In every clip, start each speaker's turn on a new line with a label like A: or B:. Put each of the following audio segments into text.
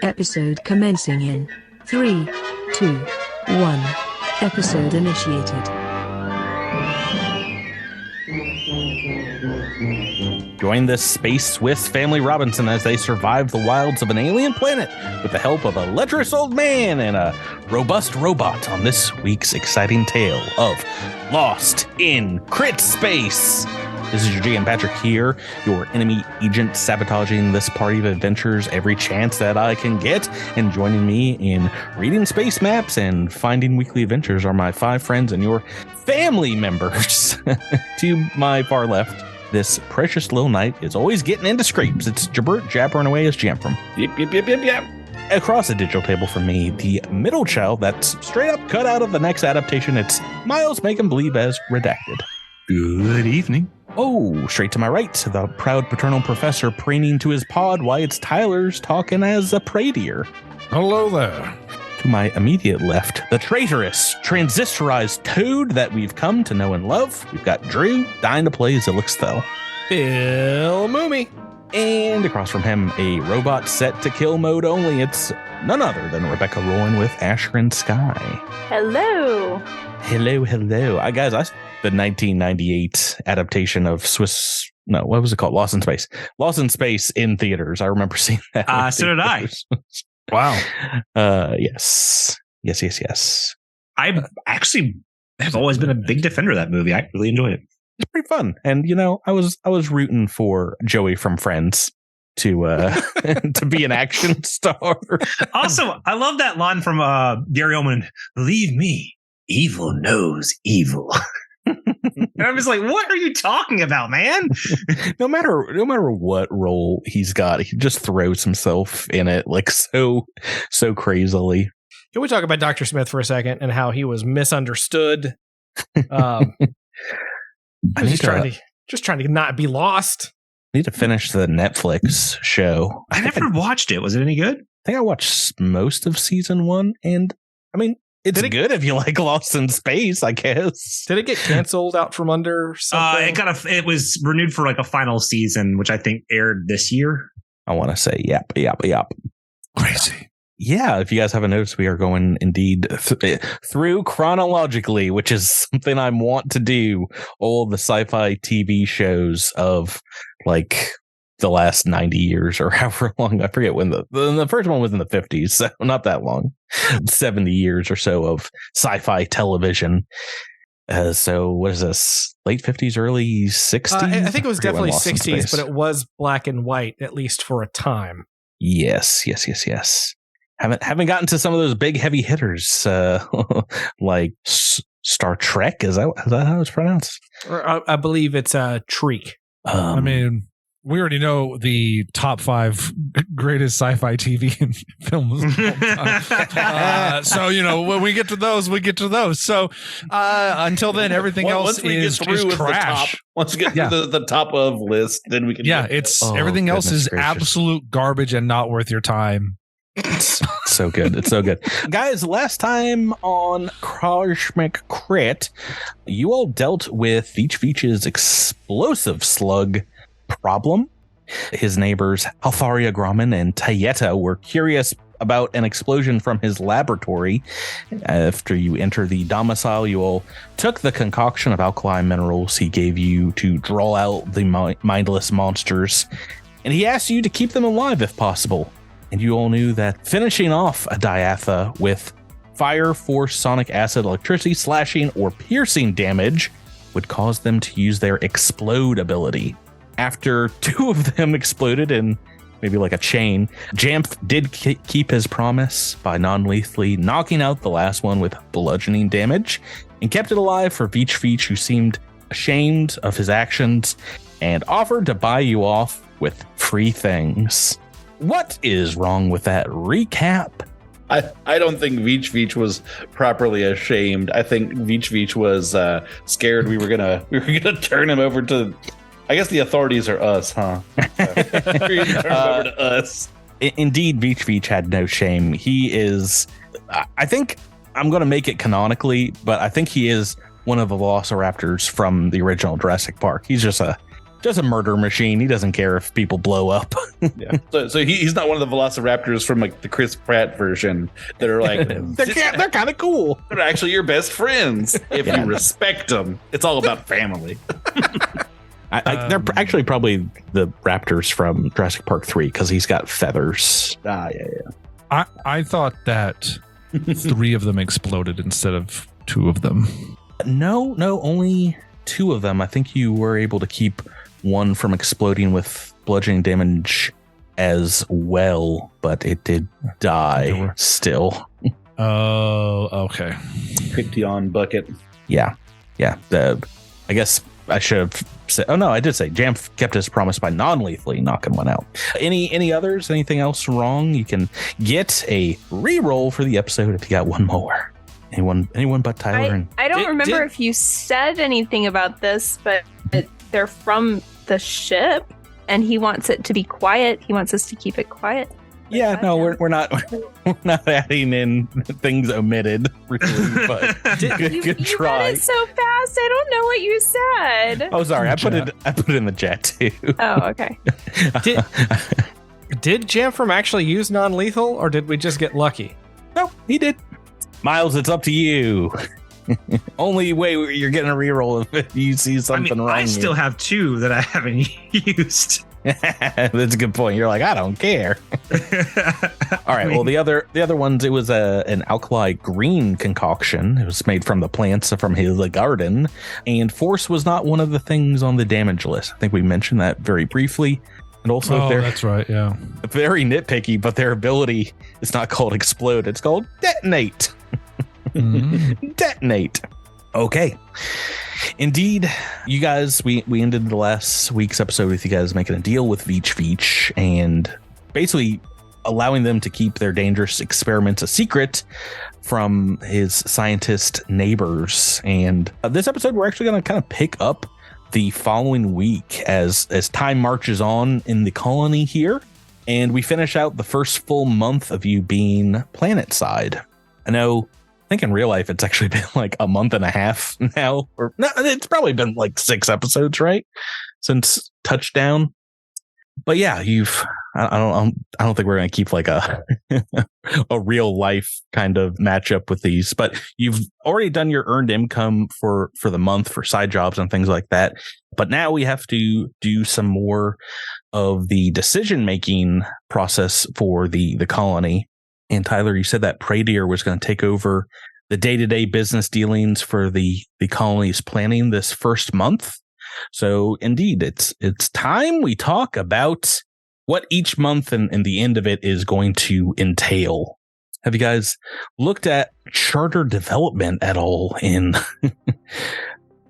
A: Episode commencing in 3, 2, 1. Episode initiated.
B: Join this Space Swiss family Robinson as they survive the wilds of an alien planet with the help of a lecherous old man and a robust robot on this week's exciting tale of Lost in Crit Space. This is your GM Patrick here, your enemy agent sabotaging this party of adventures every chance that I can get. And joining me in reading space maps and finding weekly adventures are my 5 friends and your family members. To my far left, this precious little knight is always getting into scrapes. It's Jabert jabbering away his jam from. Yep. Across the digital table from me, the middle child that's straight up cut out of the next adaptation. It's Miles Make 'Em Believe as redacted.
C: Good evening.
B: Oh, straight to my right, the proud paternal professor preening to his pod while it's Tyler's talking as a prey deer.
C: Hello there.
B: To my immediate left, the traitorous, transistorized toad that we've come to know and love. We've got Drew dying to play Zilixthel.
C: Bill Moomy.
B: And across from him, a robot set to kill mode only. It's none other than Rebecca Rowan with Asher and Sky.
D: Hello.
B: Hello. Guys, the 1998 adaptation of what was it called? Lost in Space. Lost in Space in theaters. I remember seeing that.
E: So did I.
C: Wow.
B: Yes.
E: I actually have always been a big defender of that movie. I really enjoyed it.
B: It's pretty fun. And, I was rooting for Joey from Friends to to be an action star.
E: Also, I love that line from Gary Oldman. Believe me, evil knows evil. And I'm just like, what are you talking about, man?
B: No matter what role he's got, he just throws himself in it like so crazily.
F: Can we talk about Dr. Smith for a second and how he was misunderstood? Just trying to not be lost.
B: I need to finish the Netflix show.
E: I never watched it. Was it any good?
B: I think I watched most of season 1, and I mean, it's good if you like Lost in Space, I guess.
F: Did it get canceled out from under something?
E: It was renewed for like a final season, which I think aired this year.
B: I want to say, yep.
C: Crazy.
B: Yeah, if you guys haven't noticed, we are going indeed through chronologically, which is something I want to do. All the sci-fi TV shows of like the last 90 years or however long. I forget when the first one was in the 50s, so not that long. 70 years or so of sci-fi television. So what is this? Late 50s, early 60s?
F: I think it was definitely 60s, but it was black and white, at least for a time.
B: Yes. Haven't gotten to some of those big heavy hitters like Star Trek. Is that how it's pronounced?
F: I believe it's Treek.
C: I mean, we already know the top 5 greatest sci-fi TV and films of all time. So, when we get to those, we get to those. So until then, everything else is trash.
B: Once we get to the top of list, then we can.
C: Yeah, everything else is absolute garbage and not worth your time.
B: It's so good. Guys, last time on Cosmic Crit, you all dealt with Veach's explosive slug problem. His neighbors Alfaria Grumman and Tayeta were curious about an explosion from his laboratory. After you enter the domicile, you all took the concoction of alkali minerals he gave you to draw out the mindless monsters, and he asked you to keep them alive if possible. And you all knew that finishing off a diatha with fire, force, sonic acid, electricity, slashing, or piercing damage would cause them to use their explode ability. After 2 of them exploded in maybe like a chain, Jamf did keep his promise by non-lethally knocking out the last one with bludgeoning damage and kept it alive for Veach, who seemed ashamed of his actions and offered to buy you off with free things. What is wrong with that recap?
G: I don't think Veach was properly ashamed. I think Veach was scared we were gonna turn him over to. I guess the authorities are us, huh? Turn him over to us.
B: Indeed, Veach had no shame. He is. I think I'm going to make it canonically, but I think he is one of the Velociraptors from the original Jurassic Park. He's just a just a murder machine. He doesn't care if people blow up.
G: Yeah. So he's not one of the velociraptors from like the Chris Pratt version that are like
B: they're kind of cool.
G: They're actually your best friends if you respect them. It's all about family.
B: They're actually probably the raptors from Jurassic Park 3 because he's got feathers.
G: Yeah.
C: I thought that 3 of them exploded instead of 2 of them.
B: No, only 2 of them. I think you were able to keep one from exploding with bludgeoning damage as well, but it did die still.
C: Oh, okay.
G: Picked bucket.
B: Yeah. I guess I should have said. Oh no, I did say Jam kept his promise by non-lethally knocking one out. Any others? Anything else wrong? You can get a re-roll for the episode if you got one more. Anyone but Tyler?
D: I don't remember if you said anything about this, but they're from the ship, and he wants it to be quiet. He wants us to keep it quiet.
B: Yeah, no, we're not adding in things omitted, really, but good try.
D: You read it so fast, I don't know what you said.
B: Oh, sorry, I put it in the chat too.
D: Oh, okay.
F: Did Jamfram actually use non-lethal, or did we just get lucky?
B: No, he did. Miles, it's up to you. Only way you're getting a reroll if you see something wrong.
E: I still have 2 that I haven't used.
B: That's a good point. You're like, I don't care. All right. Well, the other ones, it was an alkali green concoction. It was made from the plants from his garden, and force was not one of the things on the damage list. I think we mentioned that very briefly. And also,
C: that's right. Yeah,
B: very nitpicky, but their ability is not called explode. It's called detonate.
C: Mm-hmm.
B: Detonate. Okay. Indeed, you guys, we ended the last week's episode with you guys making a deal with Veach and basically allowing them to keep their dangerous experiments a secret from his scientist neighbors. And this episode, we're actually going to kind of pick up the following week as time marches on in the colony here. And we finish out the first full month of you being planet side. I think in real life, it's actually been like a month and a half now, or no, it's probably been like 6 episodes, right? Since touchdown. But yeah, I don't think we're going to keep like a real life kind of matchup with these, but you've already done your earned income for the month for side jobs and things like that. But now we have to do some more of the decision-making process for the colony. And Tyler, you said that Pradier was going to take over the day-to-day business dealings for the colony's planning this first month. So indeed, it's time we talk about what each month and the end of it is going to entail. Have you guys looked at charter development at all in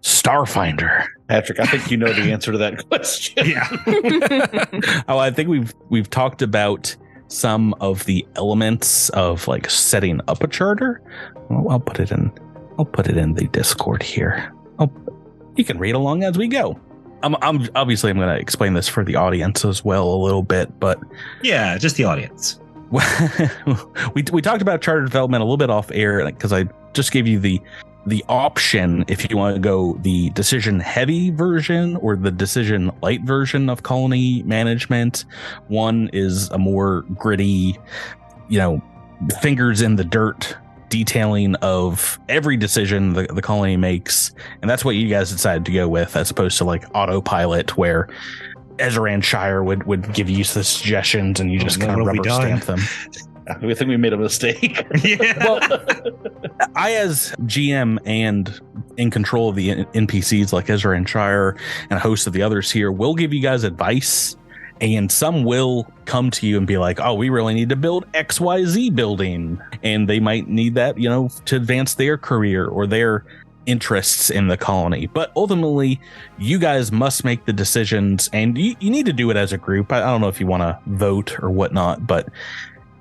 B: Starfinder?
G: Patrick, I think you know the answer to that question.
E: Yeah.
B: Oh, I think we've talked about some of the elements of like setting up a charter. Well, I'll put it in the Discord here. You can read along as we go. I'm obviously I'm going to explain this for the audience as well a little bit, but
E: yeah, just the audience.
B: we talked about charter development a little bit off air because I just gave you the option if you want to go the decision heavy version or the decision light version of colony management. One is a more gritty, fingers in the dirt detailing of every decision the colony makes, and that's what you guys decided to go with, as opposed to like autopilot where Ezran Shire would give you the suggestions and you just kind of rubber stamp them.
G: I think we made a mistake.
E: Yeah.
B: Well, I, as GM and in control of the NPCs like Ezran Shire and a host of the others here, will give you guys advice. And some will come to you and be like, oh, we really need to build XYZ building. And they might need that, to advance their career or their interests in the colony. But ultimately, you guys must make the decisions, and you need to do it as a group. I don't know if you want to vote or whatnot, but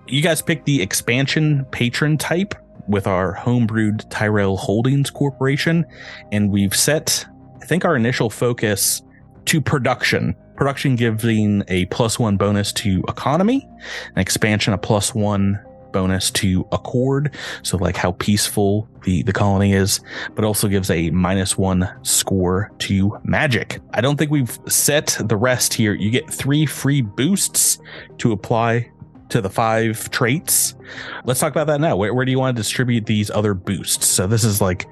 B: you guys pick the expansion patron type with our homebrewed Tyrell Holdings Corporation. And we've set, I think, our initial focus to production. Production giving a +1 bonus to economy, an expansion a +1 bonus to accord, so like how peaceful the colony is, but also gives a -1 score to magic. I don't think we've set the rest here. You get 3 free boosts to apply to the 5 traits. Let's talk about that now. Where do you want to distribute these other boosts? So this is like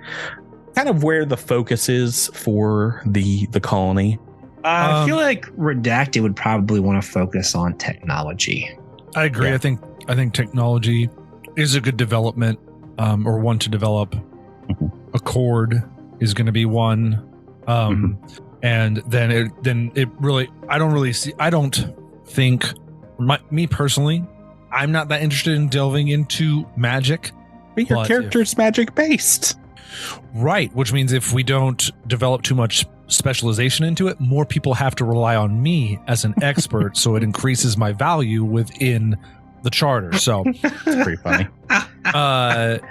B: kind of where the focus is for the colony.
E: I feel like Redacted would probably want to focus on technology.
C: I agree.
B: Yeah.
C: I think technology is a good development, or one to develop. Accord is going to be one, and then it really. I don't think, me personally, I'm not that interested in delving into magic.
B: But your character's magic based.
C: Right, which means if we don't develop too much specialization into it, more people have to rely on me as an expert, so it increases my value within the charter. So
B: It's pretty funny.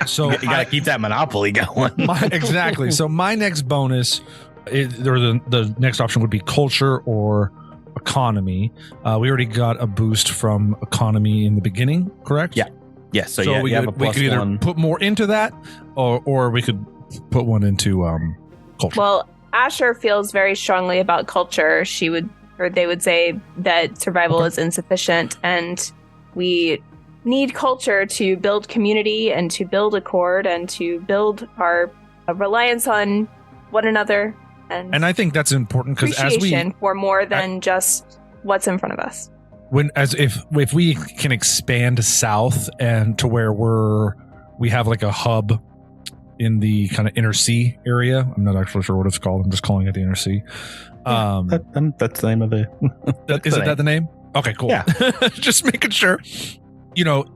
C: So
B: You gotta keep that monopoly going.
C: exactly. So my next bonus, the next option would be culture or economy. We already got a boost from economy in the beginning, correct?
B: Yeah. Yeah, so
C: we
B: you have a
C: could either
B: +1.
C: put more into that, or we could put one into culture.
D: Well, Asher feels very strongly about culture. They would say that survival is insufficient, and we need culture to build community and to build accord and to build our reliance on one another.
C: And I think that's important because as we
D: appreciation for more than just what's in front of us.
C: If we can expand south and to where we have like a hub in the kind of inner sea area. I'm not actually sure what it's called. I'm just calling it the inner sea.
B: That's the name of the.
C: Is that the name? Okay, cool.
B: Yeah.
C: Just making sure. You know,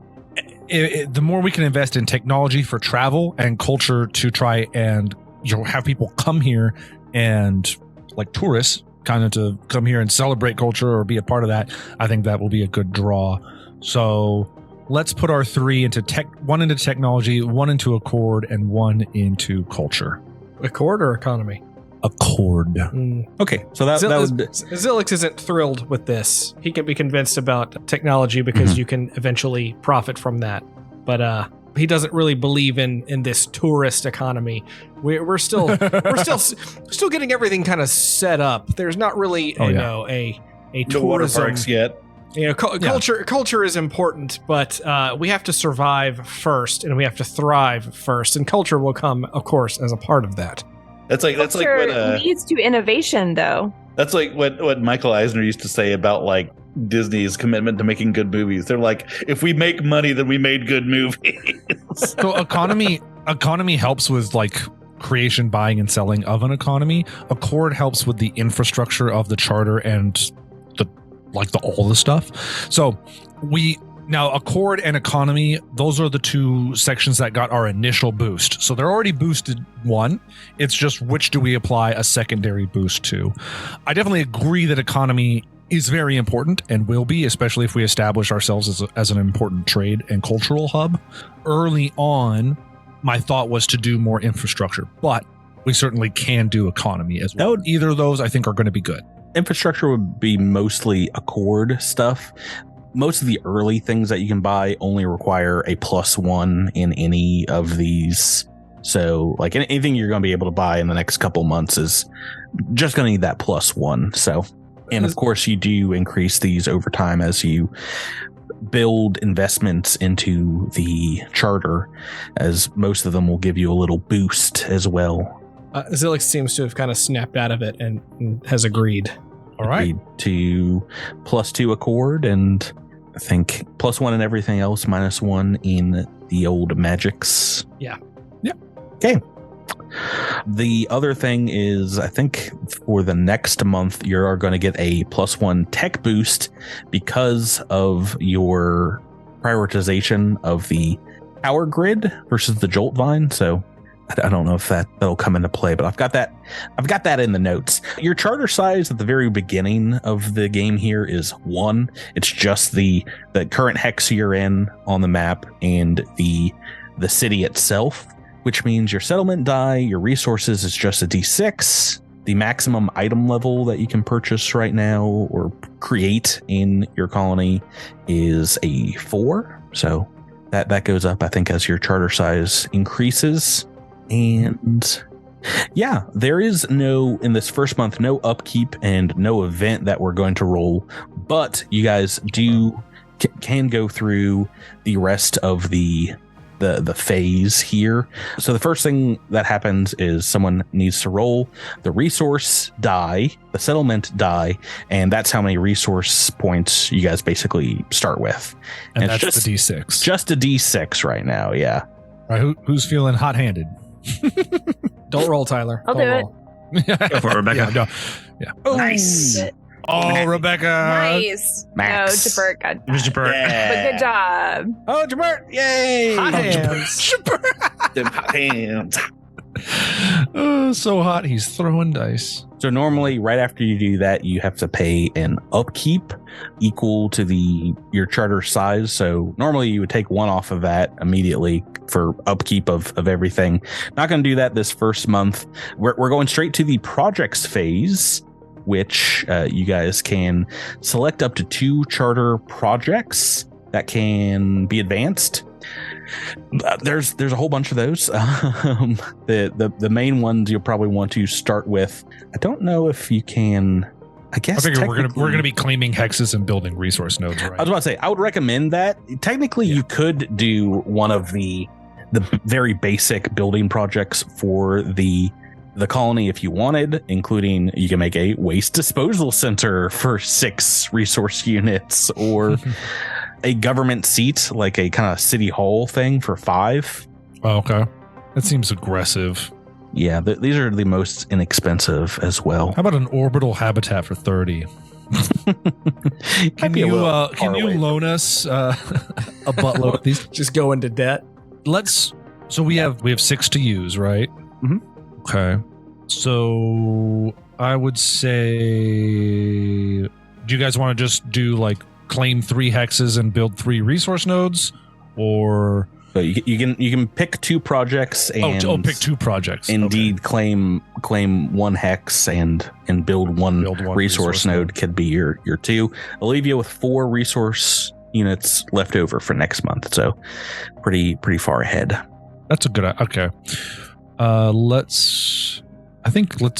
C: the more we can invest in technology for travel and culture to try and have people come here and like tourists kind of to come here and celebrate culture or be a part of that, I think that will be a good draw. So let's put our 3 into one into technology, 1 into accord, and 1 into culture.
F: Accord or economy?
C: Accord.
B: Okay, so that would.
F: Zilix isn't thrilled with this. He can be convinced about technology because you can eventually profit from that. But he doesn't really believe in this tourist economy. We're still still getting everything kind of set up. There's not really a
G: The water
F: tourism
G: parks yet.
F: You know, culture is important, but we have to survive first, and we have to thrive first, and culture will come, of course, as a part of that.
G: That's like what
D: leads to innovation, though.
G: That's like what Michael Eisner used to say about like Disney's commitment to making good movies. They're like, if we make money, then we made good movies.
C: So economy helps with like creation, buying, and selling of an economy. Accord helps with the infrastructure of the charter and all the stuff. So now accord and economy, those are the 2 sections that got our initial boost. So they're already boosted 1. It's just which do we apply a secondary boost to. I definitely agree that economy is very important and will be, especially if we establish ourselves as an important trade and cultural hub. Early on, my thought was to do more infrastructure, but we certainly can do economy as well. Either of those I think are going to be good.
B: Infrastructure would be mostly accord stuff. Most of the early things that you can buy only require a +1 in any of these. So like anything you're going to be able to buy in the next couple months is just going to need that +1. So, and of course you do increase these over time as you build investments into the charter, as most of them will give you a little boost as well.
F: Zilix seems to have kind of snapped out of it and has agreed.
C: All right.
B: Agreed to +2 accord, and I think +1 in everything else, -1 in the old magics.
F: Yeah.
B: Okay. The other thing is, I think for the next month, you are going to get a +1 tech boost because of your prioritization of the power grid versus the jolt vine. So I don't know if that'll come into play, but I've got that in the notes. Your charter size at the very beginning of the game here is 1. It's just the current hex you're in on the map and the city itself, which means your settlement die, your resources is just a D6. The maximum item level that you can purchase right now or create in your colony is a 4. So that goes up, I think, as your charter size increases. And yeah, there is in this first month, no upkeep and no event that we're going to roll, but you guys can go through the rest of the phase here. So the first thing that happens is someone needs to roll the resource die, the settlement die, and that's how many resource points you guys basically start with.
C: And
B: it's
C: that's the D6.
B: Just a D6 right now, yeah.
C: All right, who's feeling hot-handed?
F: Don't roll, Tyler.
D: I'll
F: Don't
D: do it.
F: roll.
E: Go for it, Rebecca.
C: Yeah.
E: Nice.
C: Oh, Rebecca.
D: Nice.
B: Max.
D: No, Jabert got
E: It was
D: that.
E: Jabert.
D: But good job.
B: Oh, Jabert! Yay!
F: Hot hands.
G: Them hot hands.
C: Oh, so hot, he's throwing dice.
B: So normally, right after you do that, you have to pay an upkeep equal to your charter size. So normally you would take one off of that immediately for upkeep of everything. Not going to do that this first month. We're going straight to the projects phase, which you guys can select up to 2 charter projects that can be advanced. There's a whole bunch of those. The main ones you'll probably want to start with. I don't know if you can. I guess
C: I figure we're
B: technically-
C: gonna be claiming hexes and building resource nodes, right?
B: I was about to say I would recommend that. Technically, you could do one of the very basic building projects for the colony if you wanted, including you can make a waste disposal center for 6 resource units, or a government seat, like a kind of city hall thing, for 5.
C: Oh, okay. That seems aggressive.
B: Yeah, these are the most inexpensive as well.
C: How about an orbital habitat for 30?
B: Might
C: Can
B: be a
C: you
B: little far away.
C: loan us a buttload of these?
F: Just go into debt.
C: So we have 6 to use, right?
B: Mhm.
C: Okay. So I would say, do you guys want to just do like claim 3 hexes and build 3 resource nodes, or
B: So you can pick 2 projects and
C: pick 2 projects?
B: Indeed, claim 1 hex and build one resource node could be your 2. I'll leave you with 4 resource units left over for next month. So pretty far ahead.
C: That's a good. Okay. Let's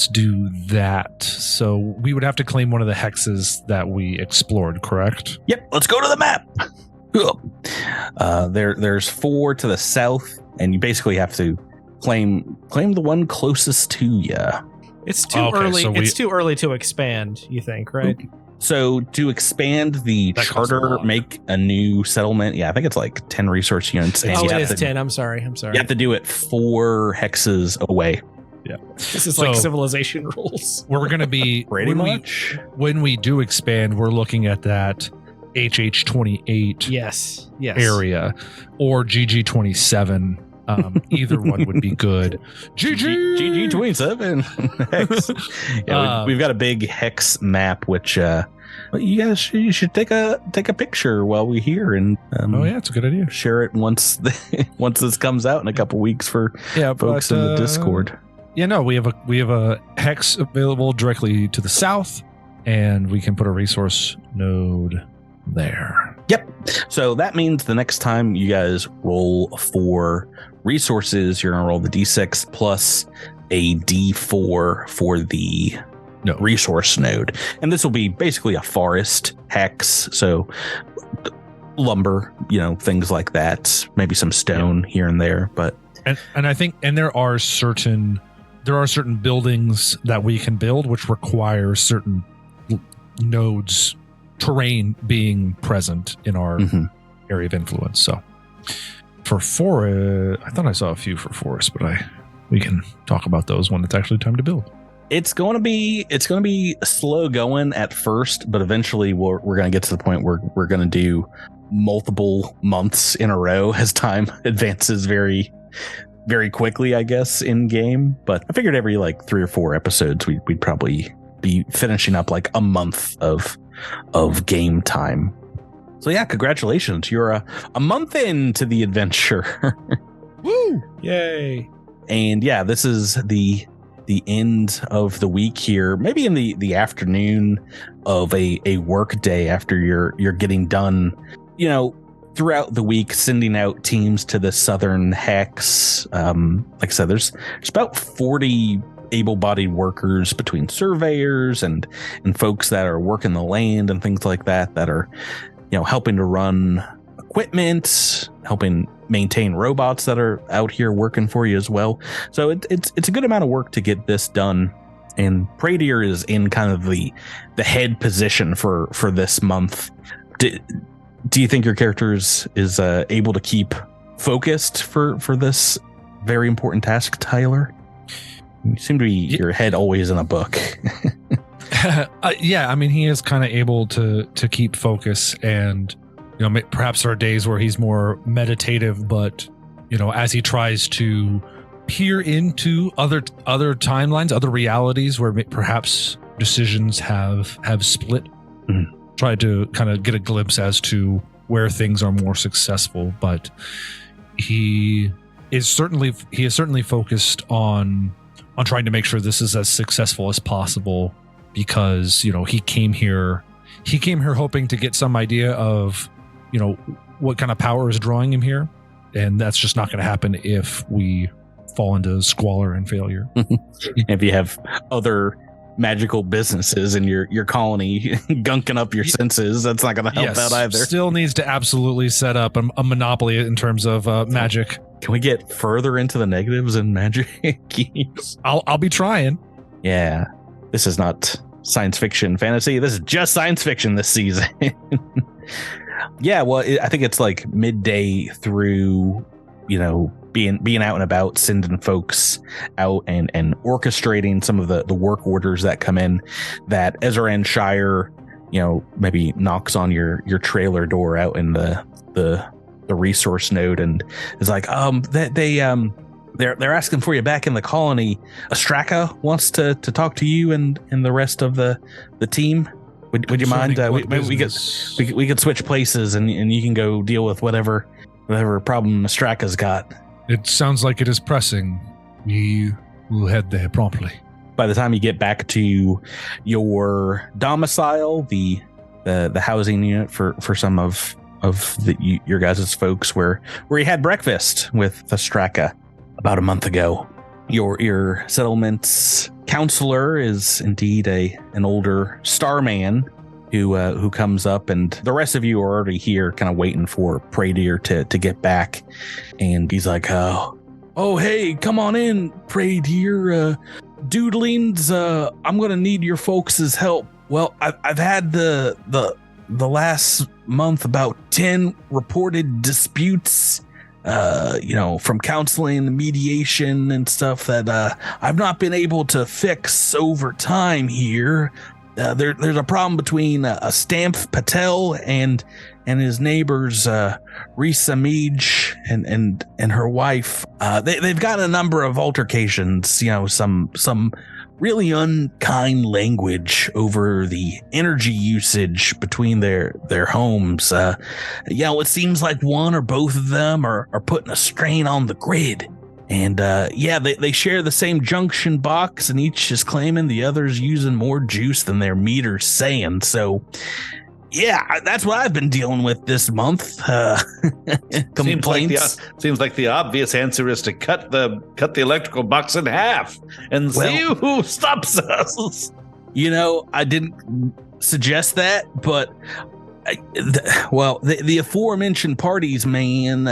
C: do that. So we would have to claim one of the hexes that we explored, correct?
B: Yep. Let's go to the map. There's 4 to the south, and you basically have to claim the one closest to you.
F: It's too
C: Okay,
F: early.
C: so
F: It's too early to expand, you think, right?
B: So to expand the
C: That costs a
B: charter,
C: lot.
B: make a new settlement. Yeah, I think it's like 10 resource units. And
F: Oh,
B: you
F: it
B: have
F: is
B: to-
F: 10. I'm sorry.
B: You have to do it 4 hexes away.
F: This is
C: So-
F: like civilization rules.
C: We're going to be
B: Pretty much.
C: when we do expand, we're looking at that HH28
F: Yes. Yes.
C: area or GG27. Either one would be good.
B: GG 27 hex. Yeah, we've got a big hex map, which you should take a picture while we're here and
C: Oh yeah, it's a good idea.
B: share it once this comes out in a couple weeks for
C: Yeah,
B: folks in the Discord.
C: Yeah, no, we have a hex available directly to the south, and we can put a resource node there.
B: Yep. So that means the next time you guys roll for resources, you're going to roll the D6 plus a D4 for the resource node. And this will be basically a forest hex. So lumber, things like that, maybe some stone here and there. But
C: And I think there are certain buildings that we can build which require certain nodes terrain being present in our area of influence. So for forest, I thought I saw a few for forest, but we can talk about those when it's actually time to build.
B: it's going to be slow going at first, but eventually we're going to get to the point where we're going to do multiple months in a row as time advances very, very quickly, I guess, in game. But I figured every like 3 or 4 episodes, we'd probably be finishing up like a month of game time. So yeah, congratulations. You're a month into the adventure.
F: Woo! Yay.
B: And yeah, this is the end of the week here, maybe in the afternoon of a work day after you're getting done, throughout the week sending out teams to the southern hex. Like I said, there's about 40 able-bodied workers between surveyors and folks that are working the land and things like that are, helping to run equipment, helping maintain robots that are out here working for you as well. So it's a good amount of work to get this done. And Pradier is in kind of the head position for this month. Do you think your character is able to keep focused for this very important task, Tyler? You seem to be your head always in a book.
C: Yeah, I mean, he is kind of able to keep focus, and perhaps there are days where he's more meditative, but as he tries to peer into other timelines, other realities where perhaps decisions have split, try to kind of get a glimpse as to where things are more successful. But he is certainly focused on trying to make sure this is as successful as possible, because he came here hoping to get some idea of what kind of power is drawing him here, and that's just not going to happen if we fall into squalor and failure.
B: If you have other magical businesses in your colony gunking up your senses, that's not going to help out either.
C: Still needs to absolutely set up a monopoly in terms of magic.
B: Can we get further into the negatives in magic?
C: I'll be trying.
B: Yeah, this is not science fiction fantasy. This is just science fiction this season. Yeah, well, I think it's like midday through, being out and about, sending folks out and orchestrating some of the work orders that come in, that Ezran Shire, maybe knocks on your trailer door out in the resource node and is like, they're asking for you back in the colony. Astraka wants to talk to you and the rest of the team. Would you mind? We could switch places and you can go deal with whatever problem Astraka's got.
C: It sounds like it is pressing. We will head there promptly.
B: By the time you get back to your domicile, the housing unit for some of your guys' folks, where you had breakfast with Astraka about a month ago, your settlement's counselor is indeed an older starman who comes up, and the rest of you are already here kind of waiting for Pradier to get back. And he's like, oh, hey, come on in, Pradier. Doodlings, I'm going to need your folks' help. Well, I've had the last month about 10 reported disputes, from counseling and mediation and stuff that I've not been able to fix over time here. There's a problem between Stamph Patel and his neighbors, Risa Meej and her wife. They've got a number of altercations, some really unkind language over the energy usage between their homes. It seems like one or both of them are putting a strain on the grid. And they share the same junction box, and each is claiming the other's using more juice than their meter's saying. So, yeah, that's what I've been dealing with this month. Complaints.
G: Seems like the obvious answer is to cut the electrical box in half and see who stops us.
B: I didn't suggest that, but the aforementioned parties, man,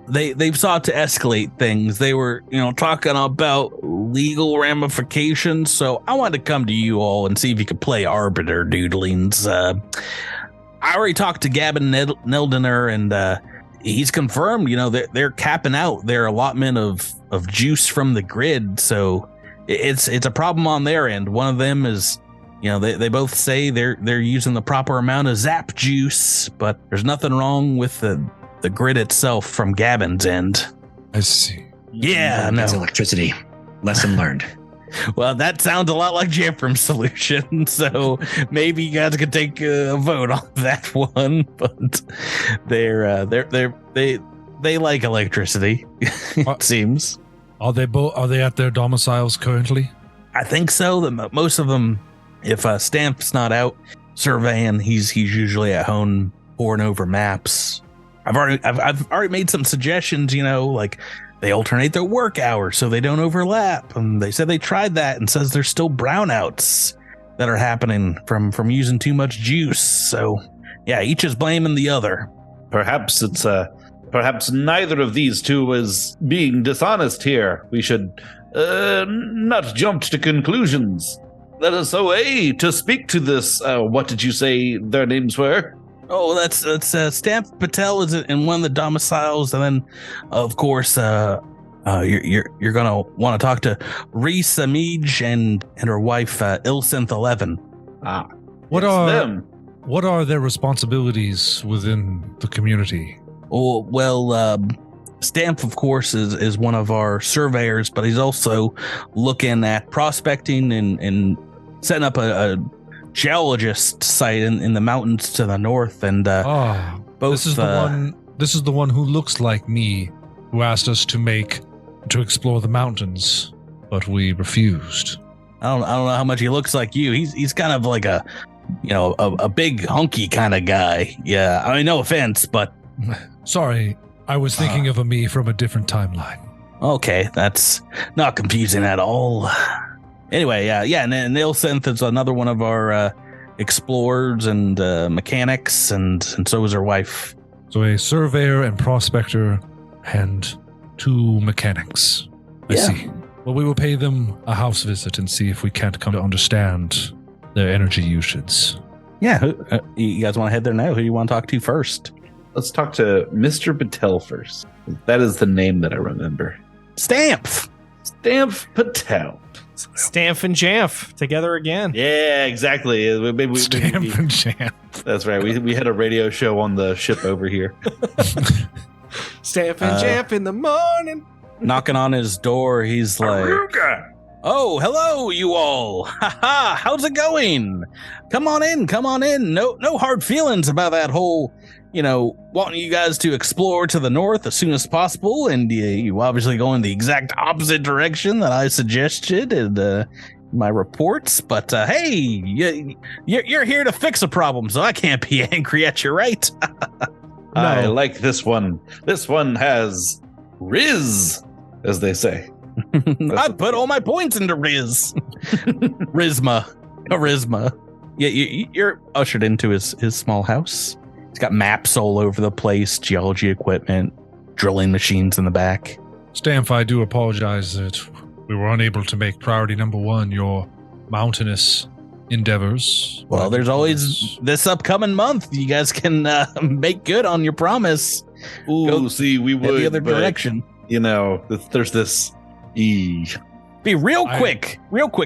B: they've sought to escalate things. They were, talking about legal ramifications. So I wanted to come to you all and see if you could play arbiter, Doodlings. I already talked to Gavin Neldener, and he's confirmed, they're capping out their allotment of juice from the grid. So it's a problem on their end. One of them is, they both say they're using the proper amount of zap juice, but there's nothing wrong with the grid itself from Gavin's end.
C: I see.
B: Yeah, no.
H: That's electricity. Lesson learned.
B: Well, that sounds a lot like Jeffrem's solution, so maybe you guys could take a vote on that one. But they like electricity. It seems.
C: Are they at their domiciles currently?
B: I think so. Most of them, if Stamph's not out surveying, he's usually at home poring over maps. I've already made some suggestions, like they alternate their work hours so they don't overlap. And they said they tried that and says there's still brownouts that are happening from using too much juice. So yeah, each is blaming the other.
G: Perhaps it's perhaps neither of these two is being dishonest here. We should not jump to conclusions. Let us to speak to this. What did you say their names were?
B: Oh, that's Stamp Patel is in one of the domiciles, and then, of course, you're gonna want to talk to Reese Amij and her wife Ilsynth 11.
C: What
G: It's
C: are
G: them?
C: what are their responsibilities within the community?
B: Oh, well, Stamp, of course, is one of our surveyors, but he's also looking at prospecting and setting up a geologist site in the mountains to the north. And both
C: this is the one who looks like me, who asked us to explore the mountains, but we refused.
B: I don't know how much he looks like you. He's kind of like a big hunky kind of guy. Yeah, I mean, no offense, but
C: Sorry, I was thinking of a me from a different timeline.
B: okay, that's not confusing at all. Anyway, yeah, and Ilsynth is another one of our explorers and mechanics, and so is her wife.
C: So a surveyor and prospector and 2 mechanics. I
B: Yeah.
C: see. Well, we will pay them a house visit and see if we can't come to understand their energy usage.
B: Yeah, you guys want to head there now? Who do you want to talk to first?
G: Let's talk to Mr. Patel first. That is the name that I remember.
B: Stamp!
G: Stamp Patel.
F: Stamp and Jamf together again.
G: Yeah, exactly.
C: Stamp and jam.
G: That's right. We had a radio show on the ship over here.
F: Stamp and Jamf in the morning.
B: Knocking on his door, he's like,
G: Aruga!
B: "Oh, hello, you all. Haha, how's it going? Come on in. No hard feelings about that whole, wanting you guys to explore to the north as soon as possible. And you obviously go in the exact opposite direction that I suggested in my reports. But hey, you're here to fix a problem, so I can't be angry at you, right?"
G: I like this one. This one has Riz, as they say.
B: I put all my points into Charisma. Yeah, you're ushered into his small house. He's got maps all over the place, geology equipment, drilling machines in the back.
C: Stamp, I do apologize that we were unable to make priority number 1 your mountainous endeavors.
B: Well, there's always this upcoming month. You guys can make good on your promise.
G: Ooh,
B: Go
G: see, we
B: in
G: would.
B: the other
G: but,
B: direction.
G: There's this.
B: Be real quick.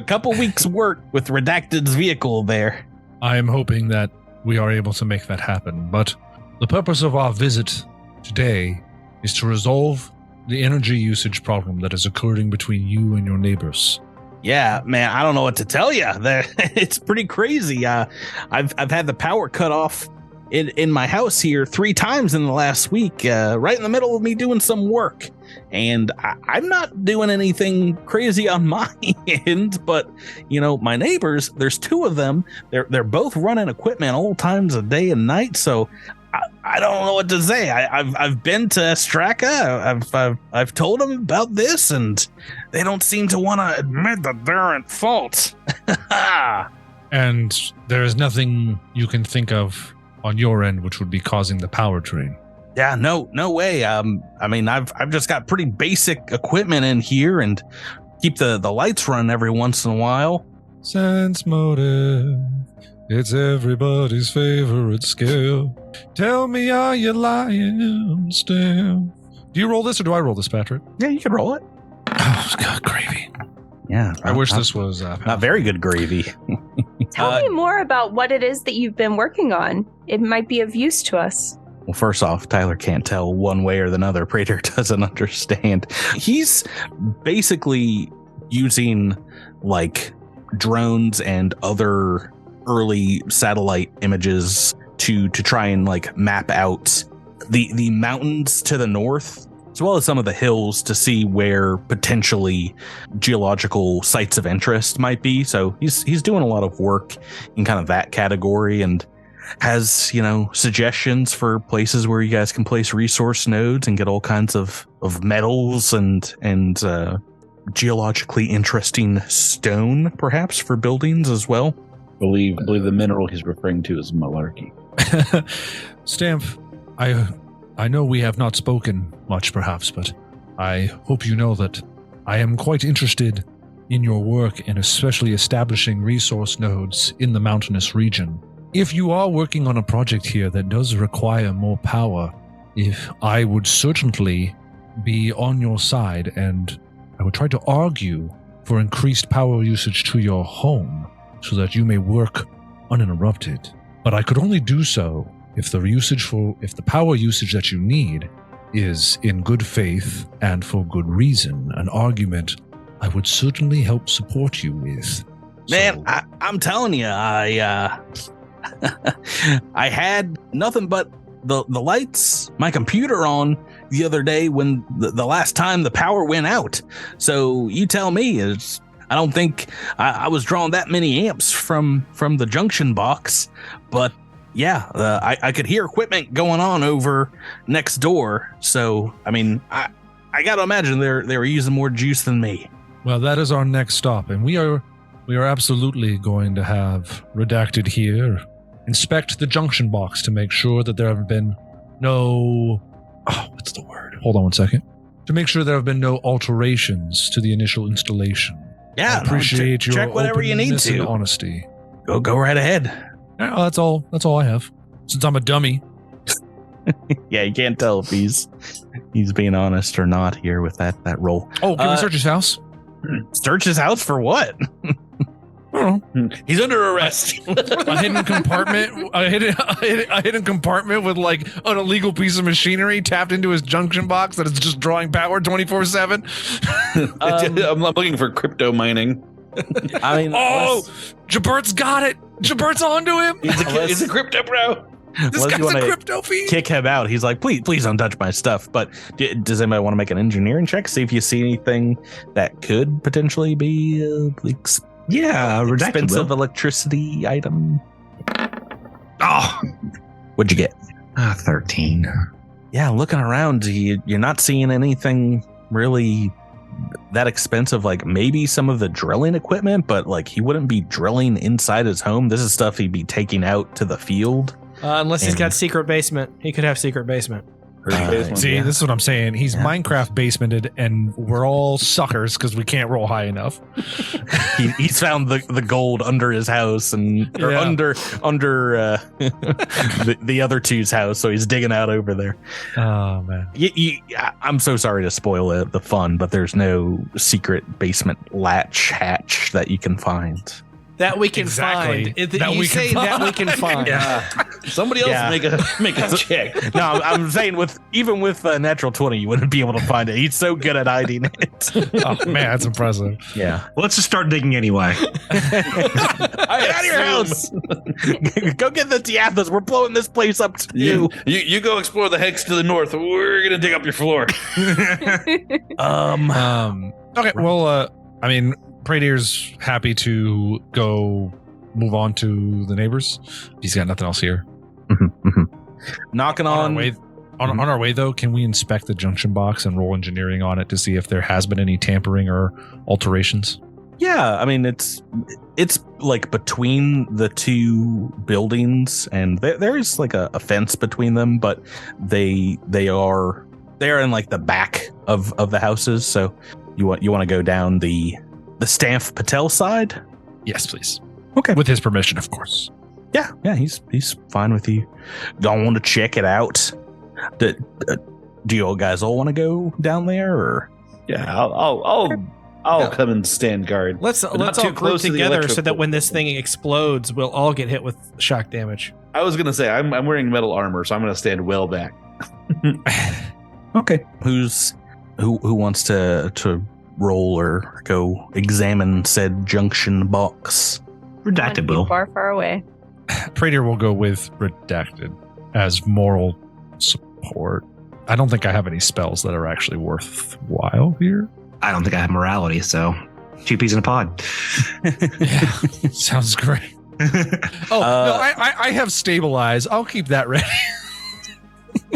B: Couple weeks work with Redacted's vehicle there.
C: I am hoping that we are able to make that happen, but the purpose of our visit today is to resolve the energy usage problem that is occurring between you and your neighbors.
B: Yeah, man, I don't know what to tell you. It's pretty crazy. I've had the power cut off in my house here 3 times in the last week, right in the middle of me doing some work. And I'm not doing anything crazy on my end, but my neighbors, there's 2 of them. They're both running equipment all times of day and night. So I don't know what to say. I've been to Straka. I've told them about this, and they don't seem to want to admit that they're at fault.
C: And there is nothing you can think of on your end which would be causing the power drain.
B: Yeah, no way. I mean, I've just got pretty basic equipment in here and keep the lights running every once in a while.
C: Sense motive, it's everybody's favorite skill. Tell me, are you lying, Stamp? Do you roll this or do I roll this, Patrick?
B: Yeah, you can roll it.
C: Oh, God, gravy.
B: Yeah,
C: I wish this was
B: not very good gravy.
D: Tell me more about what it is that you've been working on. It might be of use to us.
B: Well, first off, Tyler can't tell one way or the other. Prater doesn't understand. He's basically using like drones and other early satellite images to try and like map out the mountains to the north, as well as some of the hills, to see where potentially geological sites of interest might be. So he's doing a lot of work in kind of that category. And has, suggestions for places where you guys can place resource nodes and get all kinds of metals and geologically interesting stone, perhaps, for buildings as well.
G: Believe the mineral he's referring to is malarkey.
C: Stamp, I know we have not spoken much, perhaps, but I hope you know that I am quite interested in your work and especially establishing resource nodes in the mountainous region. If you are working on a project here that does require more power, if I would certainly be on your side, and I would try to argue for increased power usage to your home so that you may work uninterrupted. But I could only do so if the power usage that you need is in good faith and for good reason, an argument I would certainly help support you with.
B: Man, I'm telling you, I had nothing but the lights, my computer on the other day when the last time the power went out. So you tell me, I don't think I was drawing that many amps from the junction box, but yeah, I could hear equipment going on over next door. So, I mean, I got to imagine they were using more juice than me.
C: Well, that is our next stop, and we are absolutely going to have Redacted here inspect the junction box to make sure that there have been no... Oh, what's the word? Hold on one second. To make sure there have been no alterations to the initial installation.
B: Yeah,
C: I appreciate your
B: check whatever you need
C: openness and
B: to.
C: honesty.
B: Go right ahead.
C: Yeah, that's all I have. Since I'm a dummy.
B: Yeah, you can't tell if he's being honest or not here with that roll.
C: Oh, can we search his house?
B: Search his house for what?
C: I don't know.
G: He's under arrest.
C: A hidden compartment. A hidden compartment with like an illegal piece of machinery tapped into his junction box that is just drawing power 24/7.
G: I'm looking for crypto mining.
B: I mean,
C: Jabert's got it. Jabert's onto him.
G: He's a crypto bro.
C: This guy's a crypto fiend.
B: Kick him out. He's like, please don't touch my stuff. But does anybody want to make an engineering check? See if you see anything that could potentially be expensive electricity item.
H: Oh,
B: What'd you get?
H: 13.
B: Yeah, looking around, you're not seeing anything really that expensive. Like maybe some of the drilling equipment, but like he wouldn't be drilling inside his home. This is stuff he'd be taking out to the field.
F: Unless he's got secret basement. He could have secret basement.
C: See, this is what I'm saying. He's Minecraft basemented, and we're all suckers because we can't roll high enough.
B: He's found the gold under his house under the other two's house, so he's digging out over there.
C: Oh man,
B: I'm so sorry to spoil the fun, but there's no secret basement hatch that you can find.
F: That we can
C: Exactly.
F: find.
C: That we can
F: that we can find.
G: Somebody else make a check.
B: No, I'm saying even with a natural 20, you wouldn't be able to find it. He's so good at hiding it.
C: oh man, that's impressive.
B: Yeah.
H: Well, let's just start digging anyway.
B: Get out of your house. Go get the Diathas. We're blowing this place up to you.
G: You go explore the hex to the north. We're gonna dig up your floor.
C: Okay, well, I mean, Pradier's happy to go move on to the neighbors. He's got nothing else here.
B: Knocking on.
C: On our way, though, can we inspect the junction box and roll engineering on it to see if there has been any tampering or alterations?
B: Yeah, I mean it's like between the two buildings, and there's like a fence between them, but they are in like the back of the houses. So you want to go down the Stamp Patel side?
C: Yes, please.
B: Okay,
C: with his permission, of course.
B: Yeah, he's fine with you. Don't want to check it out. Do you guys all want to go down there, or?
G: Yeah, I'll come and stand guard.
F: Let's all
G: too
F: group
G: close to the
F: together so
G: electrical.
F: that when this thing explodes, we'll all get hit with shock damage.
G: I was gonna say I'm wearing metal armor, so I'm gonna stand well back.
B: Okay. Who wants to roll or go examine said junction box?
H: Redacted, Will.
D: Far away.
C: Pradier will go with Redacted as moral support. I don't think I have any spells that are actually worthwhile here.
H: I don't think I have morality, so 2 peas in a pod.
C: Yeah, sounds great. Oh, no, I have stabilize. I'll keep that ready.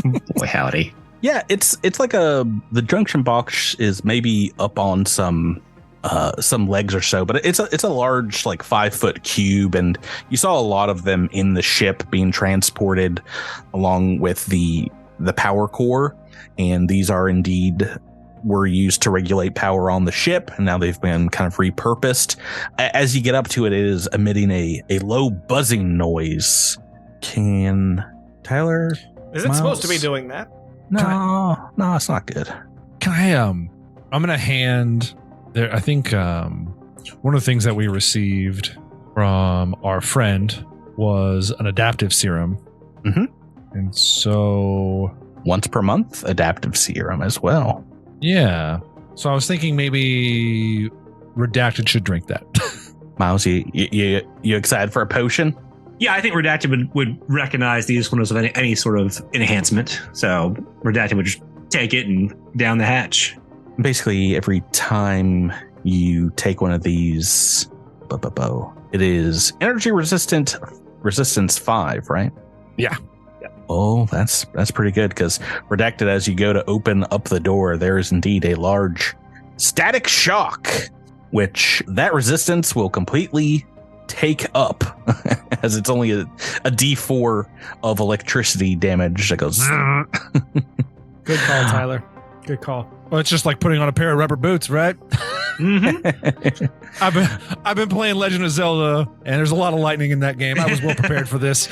H: Boy, howdy.
B: Yeah, it's like the junction box is maybe up on some legs or so, but it's a large, like 5-foot cube, and you saw a lot of them in the ship being transported along with the power core, and these are indeed were used to regulate power on the ship, and now they've been kind of repurposed. As you get up to it, it is emitting a low buzzing noise. Can Tyler?
F: Is it supposed to be doing that?
B: No, it's not good.
C: Can I I'm gonna hand there. I think one of the things that we received from our friend was an adaptive serum.
B: Mm-hmm.
C: And so
B: Once per month, adaptive serum as well.
C: yeah. So I was thinking maybe Redacted should drink that.
B: Miles, you excited for a potion?
E: Yeah, I think Redacted would recognize the usefulness of any sort of enhancement. So Redacted would just take it and down the hatch.
B: Basically, every time you take one of these, it is energy resistance 5, right?
C: Yeah.
B: Oh, that's pretty good, because Redacted, as you go to open up the door, there is indeed a large static shock, which that resistance will completely take up, as it's only a D4 of electricity damage that goes.
F: Good call, Tyler. Good call.
C: Well, it's just like putting on a pair of rubber boots, right? I've been playing Legend of Zelda, and there's a lot of lightning in that game. I was well prepared for this.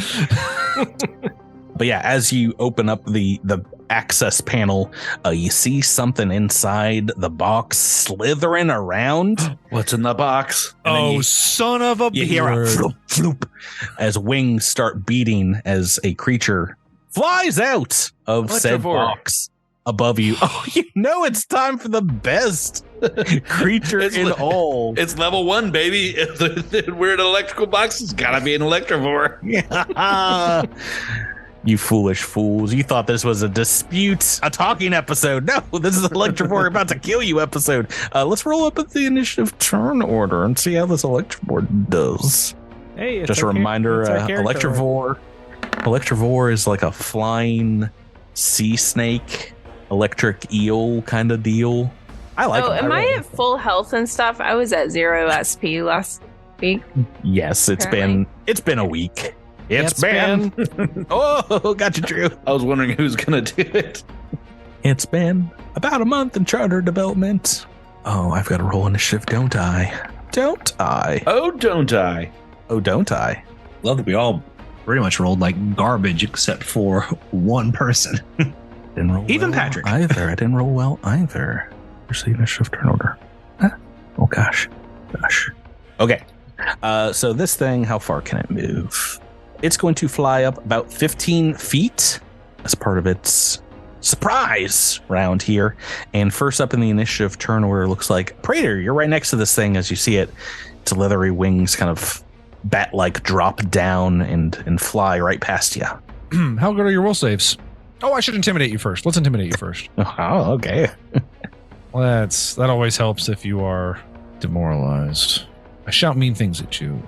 B: But yeah, as you open up the access panel, you see something inside the box slithering around.
G: What's in the box?
C: Oh, son of a
B: You hear a
C: bird.
B: floop, floop, as wings start beating as a creature flies out of said
G: Electrovore.
B: box above you. Oh, you know it's time for the best creature in all.
G: It's level 1, baby. We're an electrical box. It's gotta be an electrovore.
B: You foolish fools. You thought this was a dispute, a talking episode. No, this is an Electrovore about to kill you episode. Let's roll up at the initiative turn order and see how this Electrovore does.
F: Hey, it's
B: Just a reminder,
F: it's our character.
B: Electrovore is like a flying sea snake, electric eel kind of deal. I like
D: Oh,
B: them.
D: am I
B: really
D: at full health and stuff? I was at 0 SP last week.
B: Yes, it's
D: Apparently.
B: been a week.
F: It's been.
B: Oh, got you, Drew.
G: I was wondering who's gonna do it.
B: It's been about a month in charter development. Oh, I've got to roll initiative, don't I? Don't I?
G: Oh, don't I?
B: Oh, don't I?
H: Love that we all pretty much rolled like garbage except for one person.
B: Didn't roll
H: Even
B: well
H: Patrick.
B: either. I didn't roll well either. Where's the initiative turn order? Huh? Oh, gosh. Okay. So this thing, how far can it move? It's going to fly up about 15 feet as part of its surprise round here. And first up in the initiative turn order looks like Praetor. You're right next to this thing as you see it. Its leathery wings kind of bat-like drop down and fly right past you.
C: How good are your will saves? Oh, I should intimidate you first. Let's intimidate you first.
B: Oh, okay.
C: That always helps if you are demoralized. I shout mean things at you.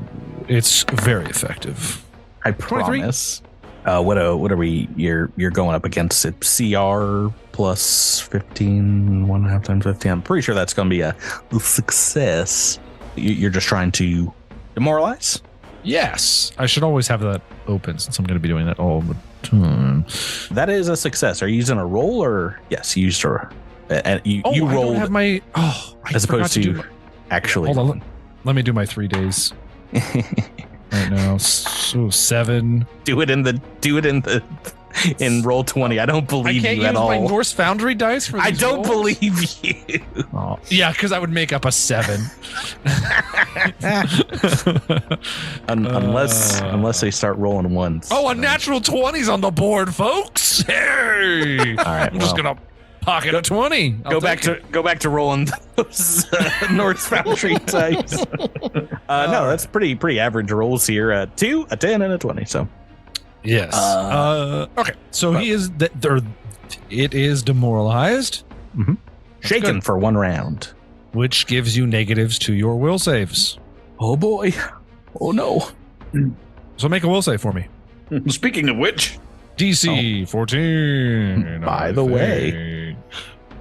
C: It's very effective.
B: I
C: 23?
B: promise. What are we? You're going up against it. CR plus 15, 1.5 times 15. I'm pretty sure that's going to be a success. You're just trying to demoralize.
C: Yes, I should always have that open since I'm going to be doing that all the time.
B: That is a success. Are you using a roll or yes? You used a you
C: I
B: rolled
C: don't have my. Oh, I
B: as
C: forgot
B: opposed to
C: do my-
B: actually.
C: Hold on. Let me do my 3 days right now. So 7.
B: Do it in roll 20. I don't
C: I
B: believe
C: can't
B: you
C: use
B: at
C: my
B: all.
C: Norse Foundry dice for
B: I
C: these
B: don't
C: rolls?
B: believe you.
C: Oh, yeah, because I would make up a 7.
B: Unless they start rolling ones.
C: Oh, a natural 20's on the board, folks. Hey,
B: All right,
C: I'm just
B: well.
C: gonna pocket a 20.
B: Go back to rolling those North Foundry dice. No, that's pretty average rolls here. 2, a 10, and a 20. So
C: Yes. Okay. So he is. It is demoralized,
B: shaken
C: good.
B: for 1 round.
C: which gives you negatives to your will saves.
B: Oh boy. Oh no.
C: So make a will save for me.
G: Speaking of which,
C: DC 14.
B: By the way.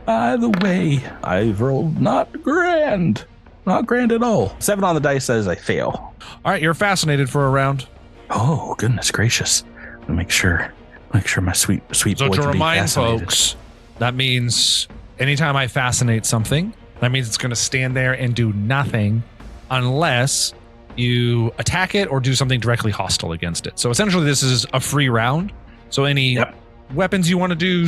B: By the way, I've rolled not grand. Not grand at all. 7 on the dice says I fail.
C: All right, you're fascinated for a round.
B: Oh, goodness gracious. Let me make sure my sweet
C: So
B: boy
C: to
B: can be
C: remind
B: fascinated.
C: folks, that means anytime I fascinate something, that means it's going to stand there and do nothing unless you attack it or do something directly hostile against it. So essentially, this is a free round. So any weapons you want to do,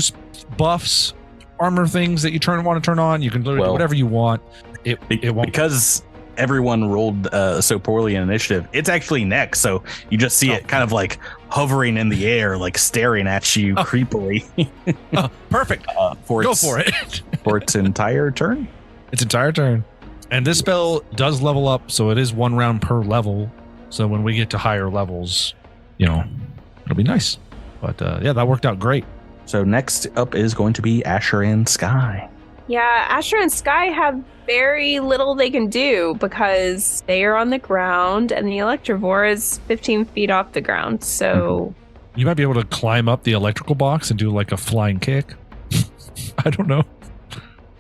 C: buffs, armor things that you want to turn on, you can literally do whatever you want. It won't.
B: Because everyone rolled so poorly in initiative, it's actually next. So you just see it kind of like hovering in the air, like staring at you creepily.
C: Perfect. Go for it.
B: For its entire turn?
C: Its entire turn. And this spell does level up, so it is 1 round per level. So when we get to higher levels, it'll be nice. But that worked out great.
B: So next up is going to be Asher and Sky.
D: Yeah, Asher and Sky have very little they can do because they are on the ground and the electrovore is 15 feet off the ground. So
C: you might be able to climb up the electrical box and do like a flying kick. I don't know.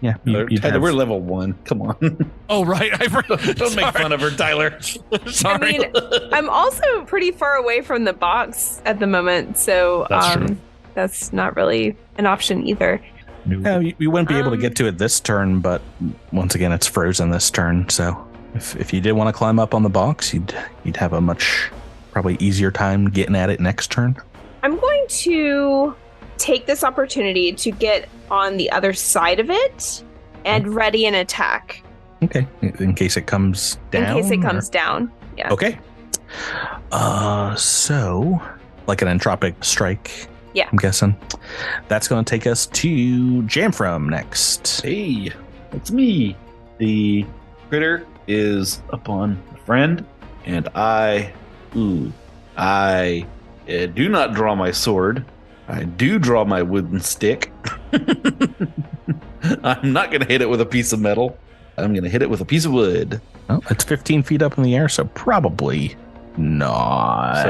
B: Yeah,
G: Tyler, we're level 1. Come on.
C: Oh, right.
G: Don't make fun of her, Tyler.
C: Sorry.
D: I mean, I'm also pretty far away from the box at the moment, so
C: That's true.
D: That's not really an option either.
B: Yeah, you wouldn't be able to get to it this turn, but once again, it's frozen this turn. So if you did want to climb up on the box, you'd have a much probably easier time getting at it next turn.
D: I'm going to take this opportunity to get on the other side of it and ready an attack.
B: Okay, in case it comes down.
D: In case it comes down, yeah.
B: Okay. So like an entropic strike.
D: Yeah.
B: I'm guessing. That's going to take us to Jamfram next.
G: Hey, it's me. The critter is upon a friend, and I do not draw my sword. I do draw my wooden stick. I'm not going to hit it with a piece of metal. I'm going to hit it with a piece of wood.
B: Oh, it's 15 feet up in the air, so probably not.